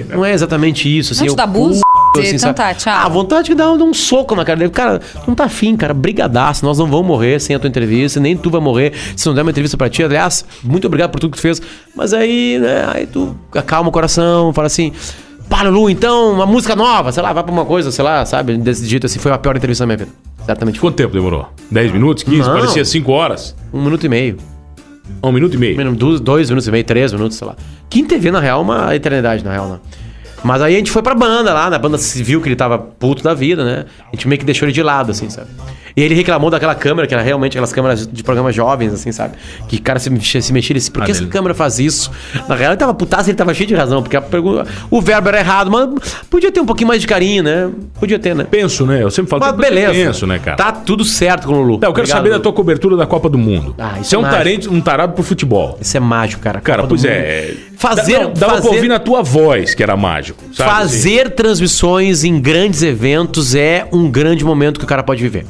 não é exatamente isso, assim. Não te dá abuso? assim, então tá, tchau. A vontade de dar um soco na cara dele. Cara, não tá afim, cara. Brigadaço. Nós não vamos morrer sem a tua entrevista. Nem tu vai morrer se não der uma entrevista pra ti. Aliás, muito obrigado por tudo que tu fez. Mas aí, né, aí tu acalma o coração, fala assim... Pá, Lulu, então, uma música nova, sei lá, vai pra uma coisa, sei lá, sabe? Desse jeito assim, foi a pior entrevista da minha vida. Exatamente. Quanto tempo demorou? 10 minutos? 15? Não. Parecia 5 horas. 1 minuto e meio. 1 minuto e meio. 2 minutos e meio, 3 minutos, sei lá. Que em TV, na real, uma eternidade, na real, né? Mas aí a gente foi pra banda lá, na banda se viu que ele tava puto da vida, né? A gente meio que deixou ele de lado, assim, sabe? E ele reclamou daquela câmera, que era realmente aquelas câmeras de programas jovens, assim, sabe? Que o cara se mexia, ele disse, por que essa câmera faz isso? Na real, ele tava putaço, ele tava cheio de razão, porque a pergunta, o verbo era errado, mas podia ter um pouquinho mais de carinho, né? Podia ter, né? Penso, né? Eu sempre falo mas beleza. Penso, né, cara? Tá tudo certo com o Lulu. Não, eu quero saber da tua cobertura da Copa do Mundo. Você é um tarado pro futebol. Isso é mágico, cara. Cara, pois é. Dava pra ouvir na tua voz que era mágico. Sabe? Fazer transmissões em grandes eventos é um grande momento que o cara pode viver.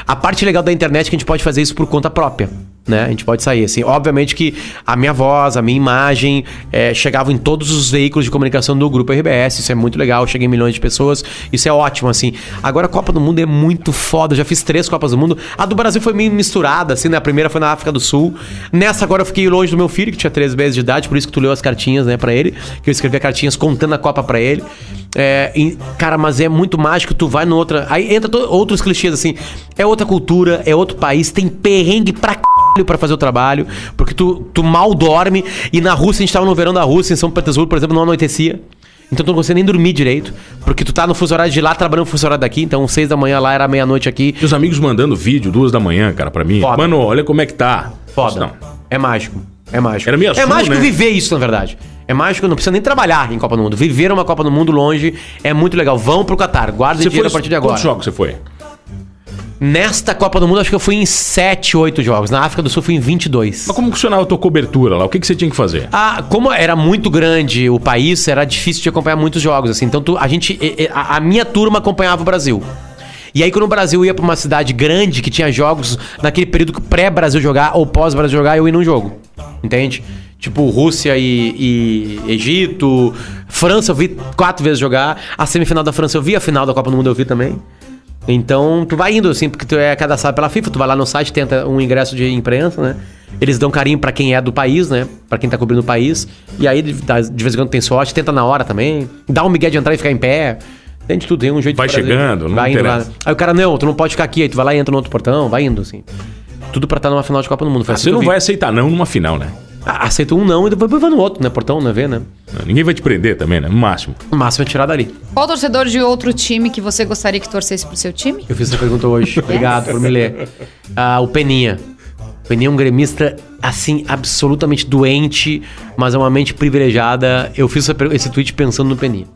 A parte legal da internet é que a gente pode fazer isso por conta própria, né? A gente pode sair assim. Obviamente que a minha voz, a minha imagem chegavam em todos os veículos de comunicação do Grupo RBS. Isso é muito legal. Eu cheguei em milhões de pessoas. Isso é ótimo, assim. Agora a Copa do Mundo é muito foda. Eu já fiz 3 Copas do Mundo. A do Brasil foi meio misturada, assim, né? A primeira foi na África do Sul. Nessa agora eu fiquei longe do meu filho, que tinha 13 meses de idade. Por isso que tu leu as cartinhas, né, pra ele. Que eu escrevi cartinhas contando a Copa pra ele. Cara, mas é muito mágico. Tu vai no outra... Aí entra outros clichês, assim. É outra cultura, é outro país. Tem perrengue pra fazer o trabalho, porque tu mal dorme. E na Rússia, a gente tava no verão da Rússia, em São Petersburgo, por exemplo, não anoitecia. Então tu não consegue nem dormir direito, porque tu tá no fuso horário de lá, trabalhando no fuso horário daqui. Então 6 da manhã lá era meia-noite aqui. E os amigos mandando vídeo 2 da manhã, cara, pra mim. Foda. Mano, olha como é que tá. Foda. Não. É mágico. É mágico. Era meio é mágico, né? Viver isso, na verdade. É mágico, não precisa nem trabalhar em Copa do Mundo. Viver uma Copa do Mundo longe é muito legal. Vão pro Catar, guardem dinheiro a partir de agora. Quantos jogos você foi? Nesta Copa do Mundo, acho que eu fui em 7, 8 jogos. Na África do Sul, fui em 22. Mas como funcionava a tua cobertura lá? O que você tinha que fazer? Como era muito grande o país, era difícil de acompanhar muitos jogos, assim. Então, a minha turma acompanhava o Brasil. E aí, quando o Brasil ia pra uma cidade grande, que tinha jogos naquele período pré-Brasil jogar ou pós-Brasil jogar, eu ia num jogo. Entende? Tipo, Rússia e Egito. França eu vi 4 vezes jogar. A semifinal da França eu vi, a final da Copa do Mundo eu vi também. Então, tu vai indo, assim, porque tu é cadastrado pela FIFA, tu vai lá no site, tenta um ingresso de imprensa, né? Eles dão carinho pra quem é do país, né? Pra quem tá cobrindo o país. E aí, de vez em quando tem sorte, tenta na hora também. Dá um migué de entrar e ficar em pé. Tem de tudo, tem um jeito vai de fazer. Chegando, não vai indo lá. interessa. Aí o cara, não, tu não pode ficar aqui. Aí tu vai lá e entra no outro portão, vai indo, assim. Tudo pra estar numa final de Copa do Mundo. Você não vai aceitar não numa final, né? Aceita um não e depois vai no outro, né? Portão, né? Vê, né? Ninguém vai te prender também, né? No máximo. O máximo é tirar dali. Qual torcedor de outro time que você gostaria que torcesse pro seu time? Eu fiz essa pergunta hoje. Obrigado por me ler. O Peninha. O Peninha é um gremista, assim, absolutamente doente, mas é uma mente privilegiada. Eu fiz esse tweet pensando no Peninha.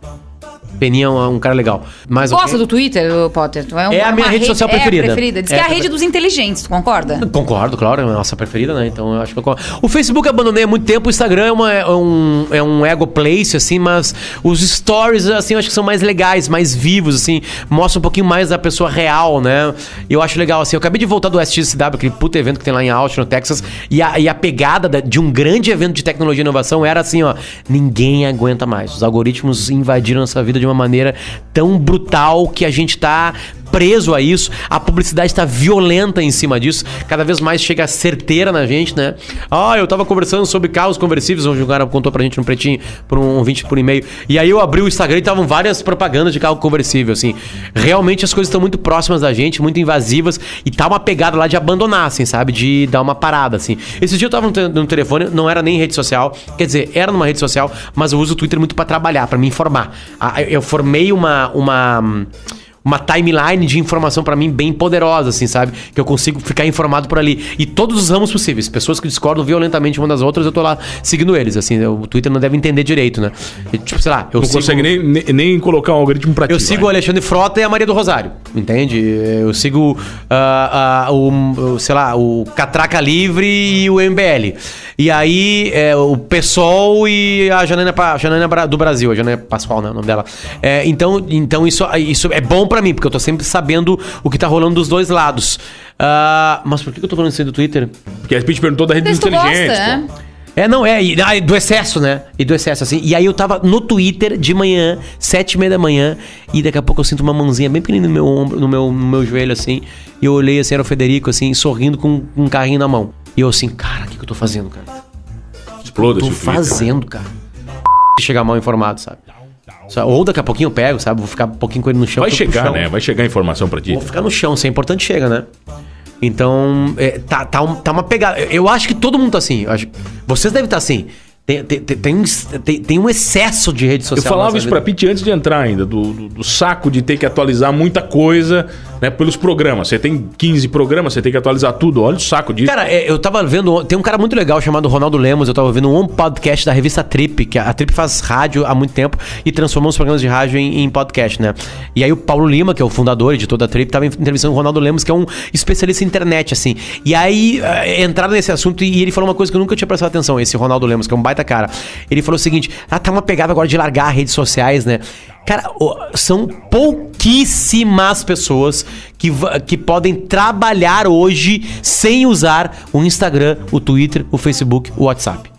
Peninha é um cara legal. Mas gosta do Twitter, Potter? É a minha rede social preferida. Diz que é a rede dos inteligentes, tu concorda? Concordo, claro, é a nossa preferida, né? Então eu acho que eu concordo. O Facebook eu abandonei há muito tempo, o Instagram é um ego place, assim, mas os stories, assim, eu acho que são mais legais, mais vivos, assim, mostra um pouquinho mais da pessoa real, né? E eu acho legal, assim, eu acabei de voltar do SXSW, aquele puto evento que tem lá em Austin, no Texas, e a pegada de um grande evento de tecnologia e inovação era assim, ó, ninguém aguenta mais. Os algoritmos invadiram nossa vida de uma maneira tão brutal que a gente tá preso a isso, a publicidade tá violenta em cima disso, cada vez mais chega certeira na gente, né? Eu tava conversando sobre carros conversíveis, onde o cara contou pra gente no pretinho, por um 20 por e-mail, e aí eu abri o Instagram e estavam várias propagandas de carro conversível, assim, realmente as coisas estão muito próximas da gente, muito invasivas, e tá uma pegada lá de abandonar, assim, sabe? De dar uma parada, assim. Esse dia eu tava no telefone, não era nem rede social, quer dizer, era numa rede social, mas eu uso o Twitter muito pra trabalhar, pra me informar. Eu formei uma timeline de informação pra mim bem poderosa, assim, sabe? Que eu consigo ficar informado por ali. E todos os ramos possíveis. Pessoas que discordam violentamente uma das outras, eu tô lá seguindo eles, assim. O Twitter não deve entender direito, né? Tipo, sei lá, eu sigo... consegue nem colocar um algoritmo pra ti. Eu sigo o Alexandre Frota e a Maria do Rosário, entende? Eu sigo, sei lá, o Catraca Livre e o MBL. E aí, o PSOL e a Janaína do Brasil, a Janaína Pascoal, né? O nome dela. Então isso é bom pra mim, porque eu tô sempre sabendo o que tá rolando dos dois lados. Mas por que eu tô falando isso aí do Twitter? Porque a gente perguntou da rede dos inteligentes, pô. E do excesso, né? E do excesso, assim. E aí eu tava no Twitter de manhã, 7h30 da manhã, e daqui a pouco eu sinto uma mãozinha bem pequenina no meu ombro, no meu joelho, assim. E eu olhei, assim, era o Federico, assim, sorrindo com um carrinho na mão. E eu assim, cara, o que eu tô fazendo, cara? Exploda Tô fazendo, cara. Chegar mal informado, sabe? Ou daqui a pouquinho eu pego, sabe? Vou ficar um pouquinho com ele no chão. Vai chegar, né? Vai chegar a informação pra ti. Vou ficar no chão, se é importante, chega, né? Então, tá uma pegada. Eu acho que todo mundo tá assim. Vocês devem estar assim. Tem um excesso de rede social. Eu falava isso pra Pete antes de entrar ainda, do saco de ter que atualizar muita coisa, né, pelos programas. Você tem 15 programas, você tem que atualizar tudo. Olha o saco disso. Cara, eu tava vendo... Tem um cara muito legal chamado Ronaldo Lemos. Eu tava vendo um podcast da revista Trip, que a Trip faz rádio há muito tempo e transformou os programas de rádio em podcast, né? E aí o Paulo Lima, que é o fundador, editor da Trip, tava entrevistando o Ronaldo Lemos, que é um especialista em internet, assim. E aí entraram nesse assunto e ele falou uma coisa que eu nunca tinha prestado atenção. Esse Ronaldo Lemos, que é um baita cara. Ele falou o seguinte: tá uma pegada agora de largar redes sociais, né? Cara, são pouquíssimas pessoas que podem trabalhar hoje sem usar o Instagram, o Twitter, o Facebook, o WhatsApp.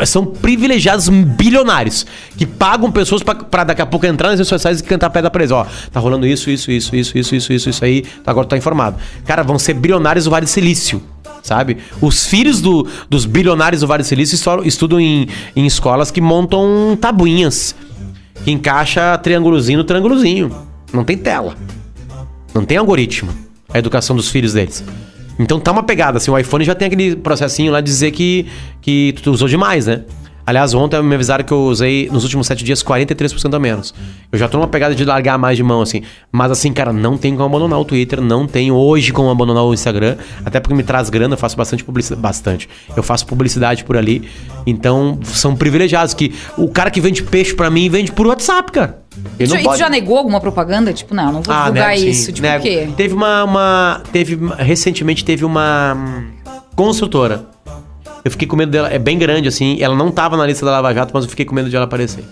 São privilegiados bilionários que pagam pessoas pra daqui a pouco entrar nas redes sociais e cantar pedra pra eles. Ó, tá rolando isso aí, agora tá informado. Cara, vão ser bilionários do Vale do Silício, sabe? Os filhos dos bilionários do Vale do Silício estudam em escolas que montam tabuinhas, que encaixa triângulozinho no triângulozinho. Não tem tela. Não tem algoritmo. A educação dos filhos deles. Então tá uma pegada, assim, o iPhone já tem aquele processinho lá de dizer que tu usou demais, né? Aliás, ontem me avisaram que eu usei, nos últimos 7 dias, 43% a menos. Eu já tô numa pegada de largar mais de mão, assim. Mas assim, cara, não tem como abandonar o Twitter, não tenho hoje como abandonar o Instagram, até porque me traz grana, eu faço bastante publicidade. Eu faço publicidade por ali. Então, são privilegiados, que o cara que vende peixe pra mim, vende por WhatsApp, cara. E tu já negou alguma propaganda? Tipo, não vou divulgar isso. Tipo, o quê? Recentemente teve uma construtora. Eu fiquei com medo dela, é bem grande assim, ela não tava na lista da Lava Jato, mas eu fiquei com medo de ela aparecer.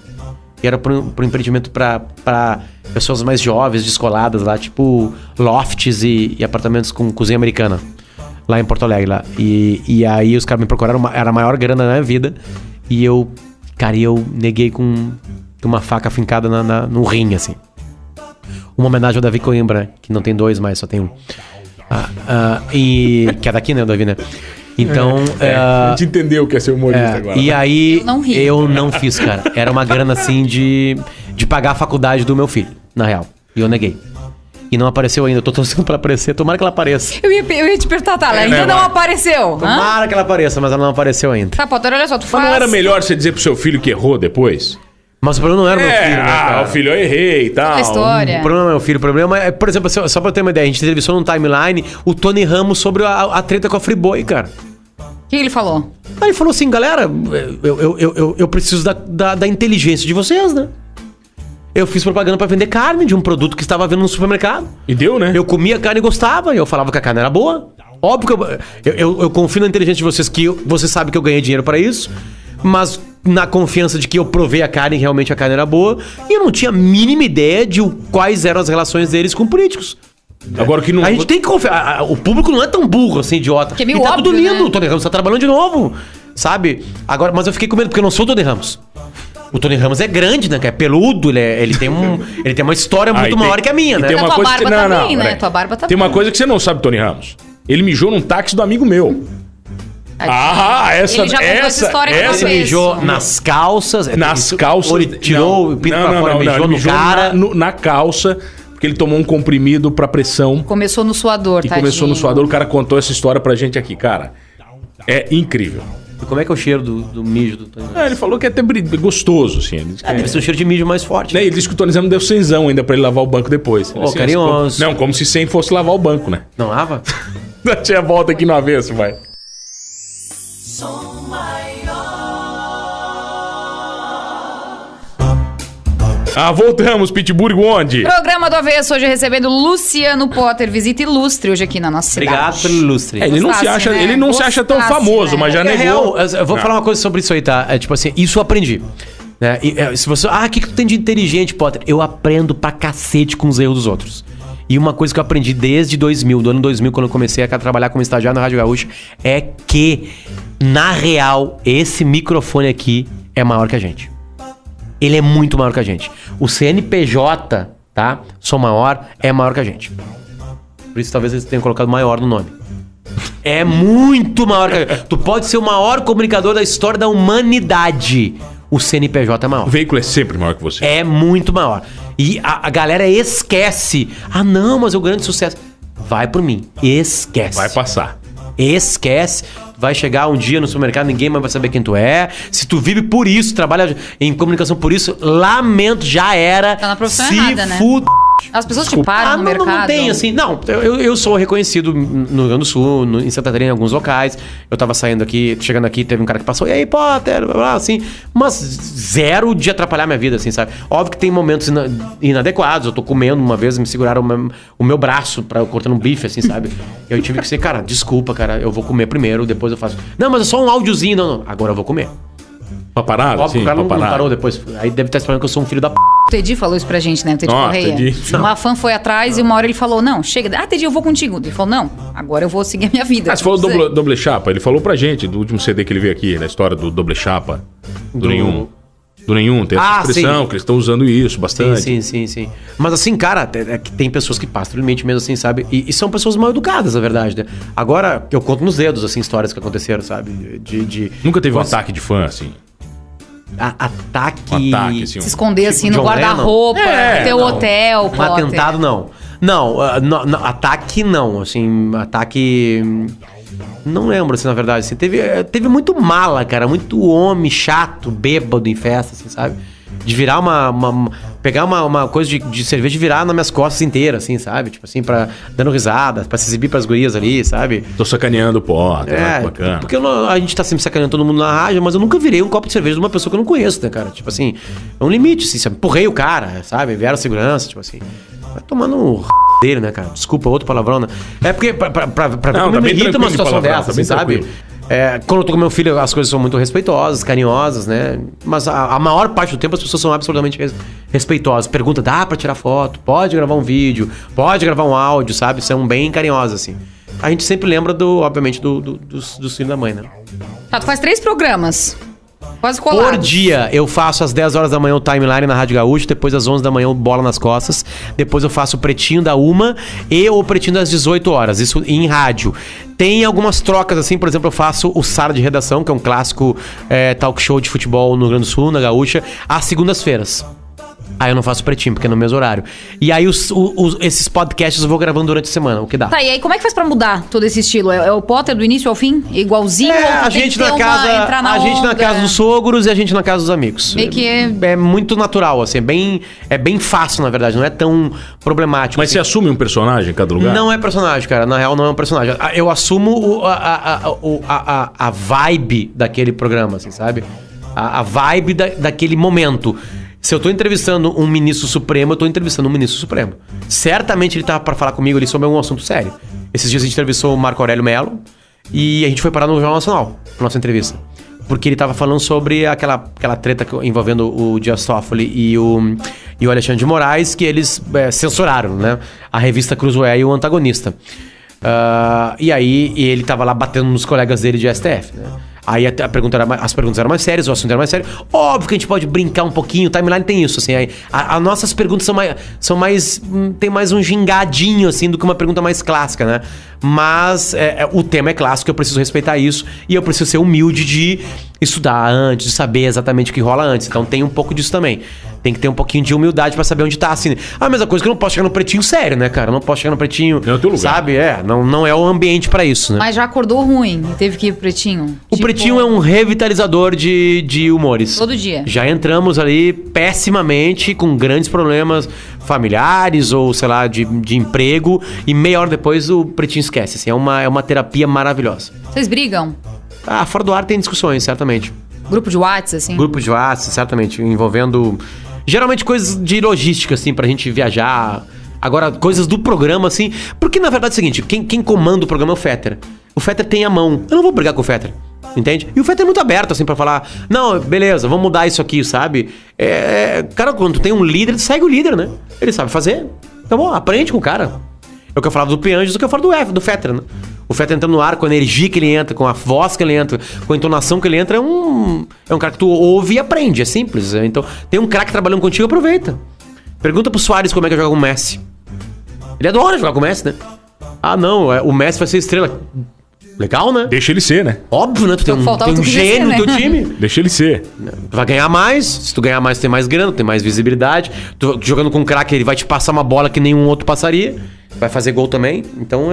E era pro empreendimento pra pessoas mais jovens, descoladas lá, tipo lofts e apartamentos com cozinha americana, lá em Porto Alegre. Lá. E aí os caras me procuraram, era a maior grana da minha vida, e eu neguei com uma faca fincada no rim, assim. Uma homenagem ao Davi Coimbra, que não tem 2 mais, só tem 1. E que é daqui, né, o Davi, né? Então... a gente entendeu o que é ser humorista agora. E aí, eu não fiz, cara. Era uma grana, assim, de pagar a faculdade do meu filho, na real. E eu neguei. E não apareceu ainda. Eu tô torcendo pra aparecer. Tomara que ela apareça. Eu ia te perguntar, ela ainda não apareceu. Tomara que ela apareça, mas ela não apareceu ainda. Tá, Potter, olha só, tu faz... Mas não era melhor você dizer pro seu filho que errou depois? Mas o problema não era meu filho, né, cara? O filho, eu errei e tal. A história. O problema não é meu filho. O problema é, por exemplo, só pra ter uma ideia, a gente entrevistou num timeline o Tony Ramos sobre a treta com a Friboi, cara. O que ele falou? Aí ele falou assim, galera, eu preciso da inteligência de vocês, né? Eu fiz propaganda pra vender carne de um produto que estava vendo no supermercado. E deu, né? Eu comia carne e gostava, e eu falava que a carne era boa. Óbvio que eu confio na inteligência de vocês, que vocês sabem que eu ganhei dinheiro pra isso, mas na confiança de que eu provei a carne e realmente a carne era boa, e eu não tinha a mínima ideia de quais eram as relações deles com políticos. Agora que não... A gente tem que confiar. O público não é tão burro assim, idiota. Que é meio e tá óbvio, tudo lindo. né? O Tony Ramos tá trabalhando de novo, sabe? Agora, mas eu fiquei com medo porque eu não sou o Tony Ramos. O Tony Ramos é grande, né? É peludo, ele tem uma história muito maior que a minha, né? Tem uma coisa barba também, né? Tua barba tá Tem uma coisa que você não sabe, Tony Ramos. Ele mijou num táxi do amigo meu. Ele já contou essa história que eu Ele mijou nas calças. Nas calças. Ele tirou o pinto pra fora, mijou no cara. Na calça, porque ele tomou um comprimido pra pressão. Começou no suador, E começou no suador. O cara contou essa história pra gente aqui, cara. É incrível. E como é que é o cheiro do mijo do Tony Ramos? Ele falou que é até gostoso, assim. Ele disse que deve ser um cheiro de mijo mais forte. Ele disse que o Tony Ramos deu 100zão ainda pra ele lavar o banco depois. Carinhoso. Não, como se 100 fosse lavar o banco, né? Não lava? Tinha volta aqui no avesso, vai. Voltamos, Pittsburgh, onde? Programa do Avesso, hoje recebendo Luciano Potter, visita ilustre hoje aqui na nossa cidade. Obrigado pelo ilustre. Ele não se acha tão famoso, mas já negou. Eu vou falar uma coisa sobre isso aí, tá? Tipo assim, isso eu aprendi. Né? Se você... o que tu tem de inteligente, Potter? Eu aprendo pra cacete com os erros dos outros. E uma coisa que eu aprendi desde 2000, do ano 2000, quando eu comecei a trabalhar como estagiário na Rádio Gaúcha, é que, na real, esse microfone aqui é maior que a gente. Ele é muito maior que a gente. O CNPJ, tá? Sou maior, é maior que a gente. Por isso talvez eles tenham colocado maior no nome. É muito maior que a gente. Tu pode ser o maior comunicador da história da humanidade. O CNPJ é maior. O veículo é sempre maior que você. É muito maior. E a galera esquece. Ah, não, mas é o grande sucesso. Vai por mim. Esquece. Vai passar. Esquece. Vai chegar um dia no supermercado, ninguém mais vai saber quem tu é. Se tu vive por isso, trabalha em comunicação por isso, lamento, já era. Tá na profissão errada, né? As pessoas te param no mercado. Não tem, assim. Não, eu sou reconhecido no Rio Grande do Sul, em Santa Catarina, em alguns locais. Eu tava saindo aqui, chegando aqui, teve um cara que passou, e aí, Potter, blá, blá, assim. Mas zero de atrapalhar minha vida, assim, sabe? Óbvio que tem momentos inadequados. Eu tô comendo uma vez, me seguraram o meu braço cortando um bife, assim, sabe? Eu tive que ser, cara, desculpa, cara, eu vou comer primeiro, depois eu faço. Não, mas é só um áudiozinho, não. Agora eu vou comer. Pra parar? Óbvio, Sim, o cara não parou depois. Aí deve estar esperando que eu sou um filho da p. O Teddy falou isso pra gente, né? O Teddy Correia. Uma fã foi atrás e uma hora ele falou, não, chega. Ah, Teddy, eu vou contigo. Ele falou, não, agora eu vou seguir a minha vida. Ah, você falou do Doble Chapa. Ele falou pra gente, do último CD que ele veio aqui, na história do Doble Chapa. Do nenhum. Tem essa expressão, que eles estão usando isso bastante. Sim. Mas assim, cara, é que tem pessoas que passam o limite mesmo, assim, sabe? E são pessoas mal educadas, na verdade, né? Agora, eu conto nos dedos, assim, histórias que aconteceram, sabe? Nunca teve um ataque de fã, assim? Ataque assim, se esconder tipo assim no guarda-roupa, no teu hotel, um atentado, não. Não, ataque não, assim, ataque... Não lembro, assim, na verdade, assim, teve muito mala, cara, muito homem chato, bêbado em festa, assim, sabe? De virar pegar uma coisa de cerveja e virar nas minhas costas inteiras, assim, sabe? Tipo assim, dando risada, pra se exibir pras gurias ali, sabe? Tô sacaneando, bacana. Porque a gente tá sempre sacaneando todo mundo na rádio, mas eu nunca virei um copo de cerveja de uma pessoa que eu não conheço, né, cara? Tipo assim, é um limite, assim, sabe? Empurrei o cara, sabe? Vieram segurança, tipo assim. Vai tomando um dele, né, cara? Desculpa, outro palavrão, né? É porque pra não, me irrita uma situação dessa, assim, sabe? Quando eu tô com meu filho, as coisas são muito respeitosas, carinhosas, né? Mas a maior parte do tempo as pessoas são absolutamente respeitosas. Pergunta, dá pra tirar foto? Pode gravar um vídeo? Pode gravar um áudio, sabe? São bem carinhosas, assim. A gente sempre lembra, obviamente, dos filhos da mãe, né? Tá, tu faz 3 programas. Quase colados. Por dia, eu faço às 10 horas da manhã o Timeline na Rádio Gaúcha, depois às 11 da manhã o Bola nas Costas, depois eu faço o Pretinho da 1 e o Pretinho das 18 horas, isso em rádio. Tem algumas trocas, assim, por exemplo, eu faço o Sala de Redação, que é um clássico talk show de futebol no Rio Grande do Sul, na Gaúcha, às segundas-feiras. Aí eu não faço Pretinho, porque é no mesmo horário. E aí esses podcasts eu vou gravando durante a semana, o que dá. Tá, e aí como é que faz pra mudar todo esse estilo? É o Potter do início ao fim? Igualzinho? Ou a gente na casa dos sogros e a gente na casa dos amigos. Meio que é muito natural, assim, é bem fácil, na verdade, não é tão problemático. Mas assim. você assume um personagem em cada lugar? Não é personagem, cara, na real não é um personagem. Eu assumo a vibe daquele programa, assim, sabe? A vibe daquele momento. Se eu tô entrevistando um ministro supremo, eu tô entrevistando um ministro supremo. Certamente ele tá pra falar comigo ali sobre algum assunto sério. Esses dias a gente entrevistou o Marco Aurélio Mello e a gente foi parar no Jornal Nacional, pra nossa entrevista. Porque ele tava falando sobre aquela treta envolvendo o Dias Toffoli e o Alexandre de Moraes, que eles censuraram, né? A revista Cruzoé e o Antagonista. E aí ele tava lá batendo nos colegas dele de STF, né? Aí as perguntas eram mais sérias, o assunto era mais sério. Óbvio que a gente pode brincar um pouquinho, o Timeline tem isso, assim. As nossas perguntas são mais tem mais um gingadinho, assim, do que uma pergunta mais clássica, né? Mas o tema é clássico, eu preciso respeitar isso. E eu preciso ser humilde de estudar antes, de saber exatamente o que rola antes. Então tem um pouco disso também. Tem que ter um pouquinho de humildade pra saber onde tá, assim. A mesma coisa que eu não posso chegar no Pretinho sério, né, cara? Eu não posso chegar no Pretinho, é o teu lugar. Sabe? Não é o ambiente pra isso, né? Mas já acordou ruim, teve que ir pro Pretinho? O Pretinho é um revitalizador de humores. Todo dia. Já entramos ali pessimamente, com grandes problemas familiares ou, sei lá, de emprego. E meia hora depois o Pretinho esquece, assim. É uma terapia maravilhosa. Vocês brigam? Fora do ar tem discussões, certamente. Grupo de WhatsApp, assim? Grupo de WhatsApp, certamente, envolvendo... Geralmente coisas de logística, assim, pra gente viajar. Agora, coisas do programa, assim... Porque, na verdade, é o seguinte, quem comanda o programa é o Fetter. O Fetter tem a mão. Eu não vou brigar com o Fetter, entende? E o Fetter é muito aberto, assim, pra falar... Não, beleza, vamos mudar isso aqui, sabe? Cara, quando tu tem um líder, tu segue o líder, né? Ele sabe fazer. Tá bom, aprende com o cara. É o que eu falava do Pianges, o que eu falo do Fetter, né? O Fetter entrando no ar, com a energia que ele entra, com a voz que ele entra, com a entonação que ele entra, é um cara que tu ouve e aprende, é simples. Então, tem um craque trabalhando contigo, aproveita. Pergunta pro Soares como é que joga com o Messi. Ele adora jogar com o Messi, né? Ah, não, o Messi vai ser estrela. Legal, né? Deixa ele ser, né? Óbvio, né? Tu tem um gênio no teu time. Deixa ele ser. Tu vai ganhar mais. Se tu ganhar mais, tu tem mais grana, tem mais visibilidade. Tu jogando com um craque, ele vai te passar uma bola que nenhum outro passaria. Vai fazer gol também. Então,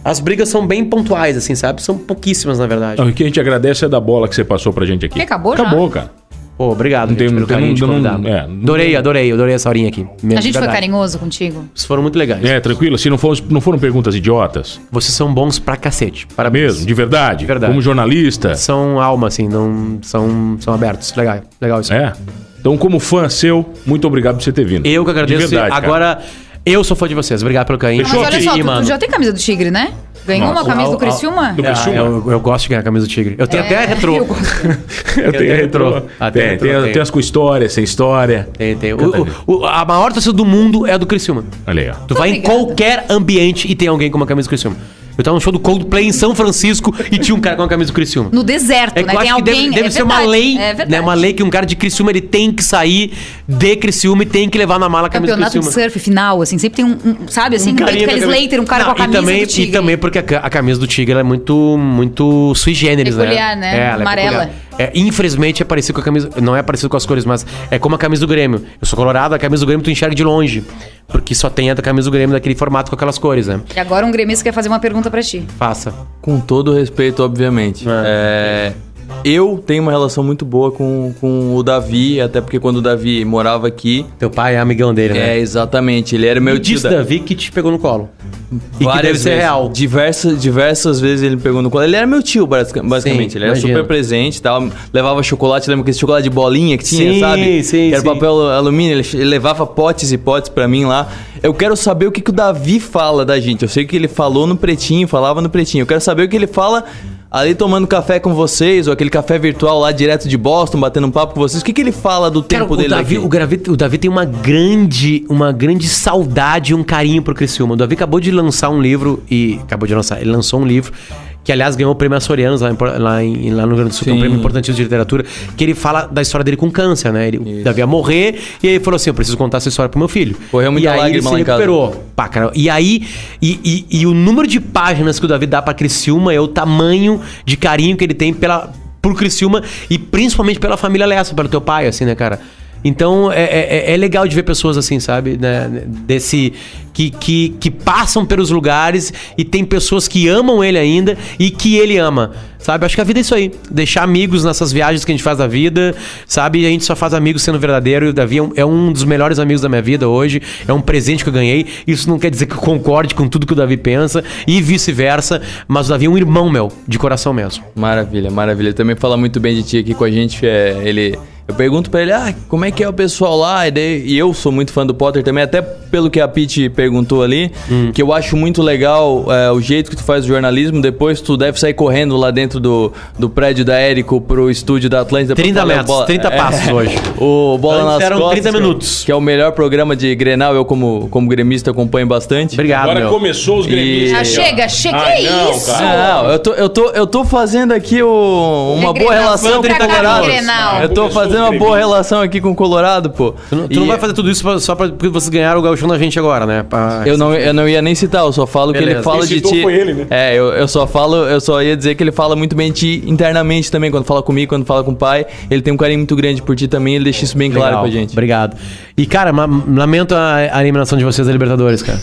as brigas são bem pontuais, assim, sabe? São pouquíssimas, na verdade. O que a gente agradece é da bola que você passou pra gente aqui. Acabou já? Acabou, cara. Pô, obrigado, gente, pelo carinho de convidar. Adorei essa horinha aqui. A gente foi carinhoso contigo? Vocês foram muito legais. Tranquilo. Se não foram perguntas idiotas. Vocês são bons pra cacete. Parabéns. Mesmo, de verdade. De verdade. Como jornalista. São alma, assim, não são abertos. Legal isso. Então, como fã seu, muito obrigado por você ter vindo. Eu que agradeço. De verdade, agora, eu sou fã de vocês. Obrigado pelo carinho. Fechou? Mas olha só, tu já tem camisa do Tigre, né? Ganhou uma camisa do Criciúma? Do Criciúma? Eu gosto de ganhar a camisa do Tigre. Eu tenho até a retrô. Eu tenho a retrô. Tem as com história, sem história. Tem. A maior torcida do mundo é a do Criciúma. Olha aí, ó. Tu vai em qualquer ambiente e tem alguém com uma camisa do Criciúma. Eu tava no show do Coldplay em São Francisco e tinha um cara com uma camisa do Criciúma. No deserto, né? Eu acho que deve ser uma lei, né? Uma lei que um cara de Criciúma, ele tem que sair de Criciúma e tem que levar na mala a camisa do Criciúma. Campeonato de surf final, assim, sempre tem sabe assim, aquele Slater, um cara com a camisa do Tigre. E também porque a camisa do Tigre ela é muito sui generis, peculiar, né? Ela amarela. Infelizmente é parecido com a camisa, não é parecido com as cores, mas é como a camisa do Grêmio. Eu sou colorado, a camisa do Grêmio tu enxerga de longe, porque só tem a da camisa do Grêmio daquele formato com aquelas cores, né? E agora um gremista quer fazer uma pergunta pra ti. Faça. Com todo respeito, obviamente. Eu tenho uma relação muito boa com o Davi, até porque quando o Davi morava aqui... Teu pai é amigão dele, né? Exatamente. Ele era meu tio. Disse Davi que te pegou no colo. E que deve ser real. Diversas vezes ele me pegou no colo. Ele era meu tio, basicamente. Sim, ele era super presente, tal. Levava chocolate, lembra aquele chocolate de bolinha que tinha, sabe? Sim, que era papel alumínio. Ele levava potes e potes pra mim lá. Eu quero saber o que o Davi fala da gente. Eu sei que ele falava no Pretinho. Eu quero saber o que ele fala ali tomando café com vocês, ou aquele café virtual lá direto de Boston, batendo um papo com vocês. O que ele fala do tempo dele aqui? O Davi tem uma grande saudade e um carinho pro Criciúma. O Davi acabou de lançar um livro ele lançou um livro que, aliás, ganhou o prêmio Açorianos lá no Rio Grande do Sul, que é um prêmio importantíssimo de literatura, que ele fala da história dele com câncer, né? O Davi ia morrer e ele falou assim, eu preciso contar essa história pro meu filho. Correu muita lágrima lá em casa. E aí ele se recuperou. Pá, cara. E aí, o número de páginas que o Davi dá pra Criciúma é o tamanho de carinho que ele tem por Criciúma e principalmente pela família Lessa, pelo teu pai, assim, né, cara? Então, é legal de ver pessoas assim, sabe? Né? Que passam pelos lugares e tem pessoas que amam ele ainda e que ele ama, sabe? Acho que a vida é isso aí. Deixar amigos nessas viagens que a gente faz da vida, sabe? E a gente só faz amigos sendo verdadeiro. E o Davi é um dos melhores amigos da minha vida hoje. É um presente que eu ganhei. Isso não quer dizer que eu concorde com tudo que o Davi pensa e vice-versa. Mas o Davi é um irmão meu, de coração mesmo. Maravilha. Ele também fala muito bem de ti aqui com a gente. Eu pergunto pra ele, como é que é o pessoal lá? E eu sou muito fã do Potter também, até pelo que a Pete perguntou ali, que eu acho muito legal o jeito que tu faz o jornalismo. Depois tu deve sair correndo lá dentro do prédio da Érico pro estúdio da Atlântida. 30 metros, 30 passos hoje. O Bola Antes nas eram Costas, 30 minutos. Que é o melhor programa de Grenal. Eu, como gremista, acompanho bastante. Obrigado, Agora começou os gremistas. Chega, não, isso? cara. Não, eu tô fazendo aqui uma boa relação com o Colorado. Eu tô fazendo uma boa relação aqui com o Colorado, pô. Tu não vai fazer tudo isso só porque vocês ganharam o gauchão da gente agora, né? Eu não ia nem citar, eu só falo que ele fala de ti. Foi ele, né? Eu só ia dizer que ele fala muito bem de ti internamente também, quando fala comigo, quando fala com o pai. Ele tem um carinho muito grande por ti também, ele deixa isso bem claro pra gente. Obrigado. E, cara, lamento a eliminação de vocês da Libertadores, cara.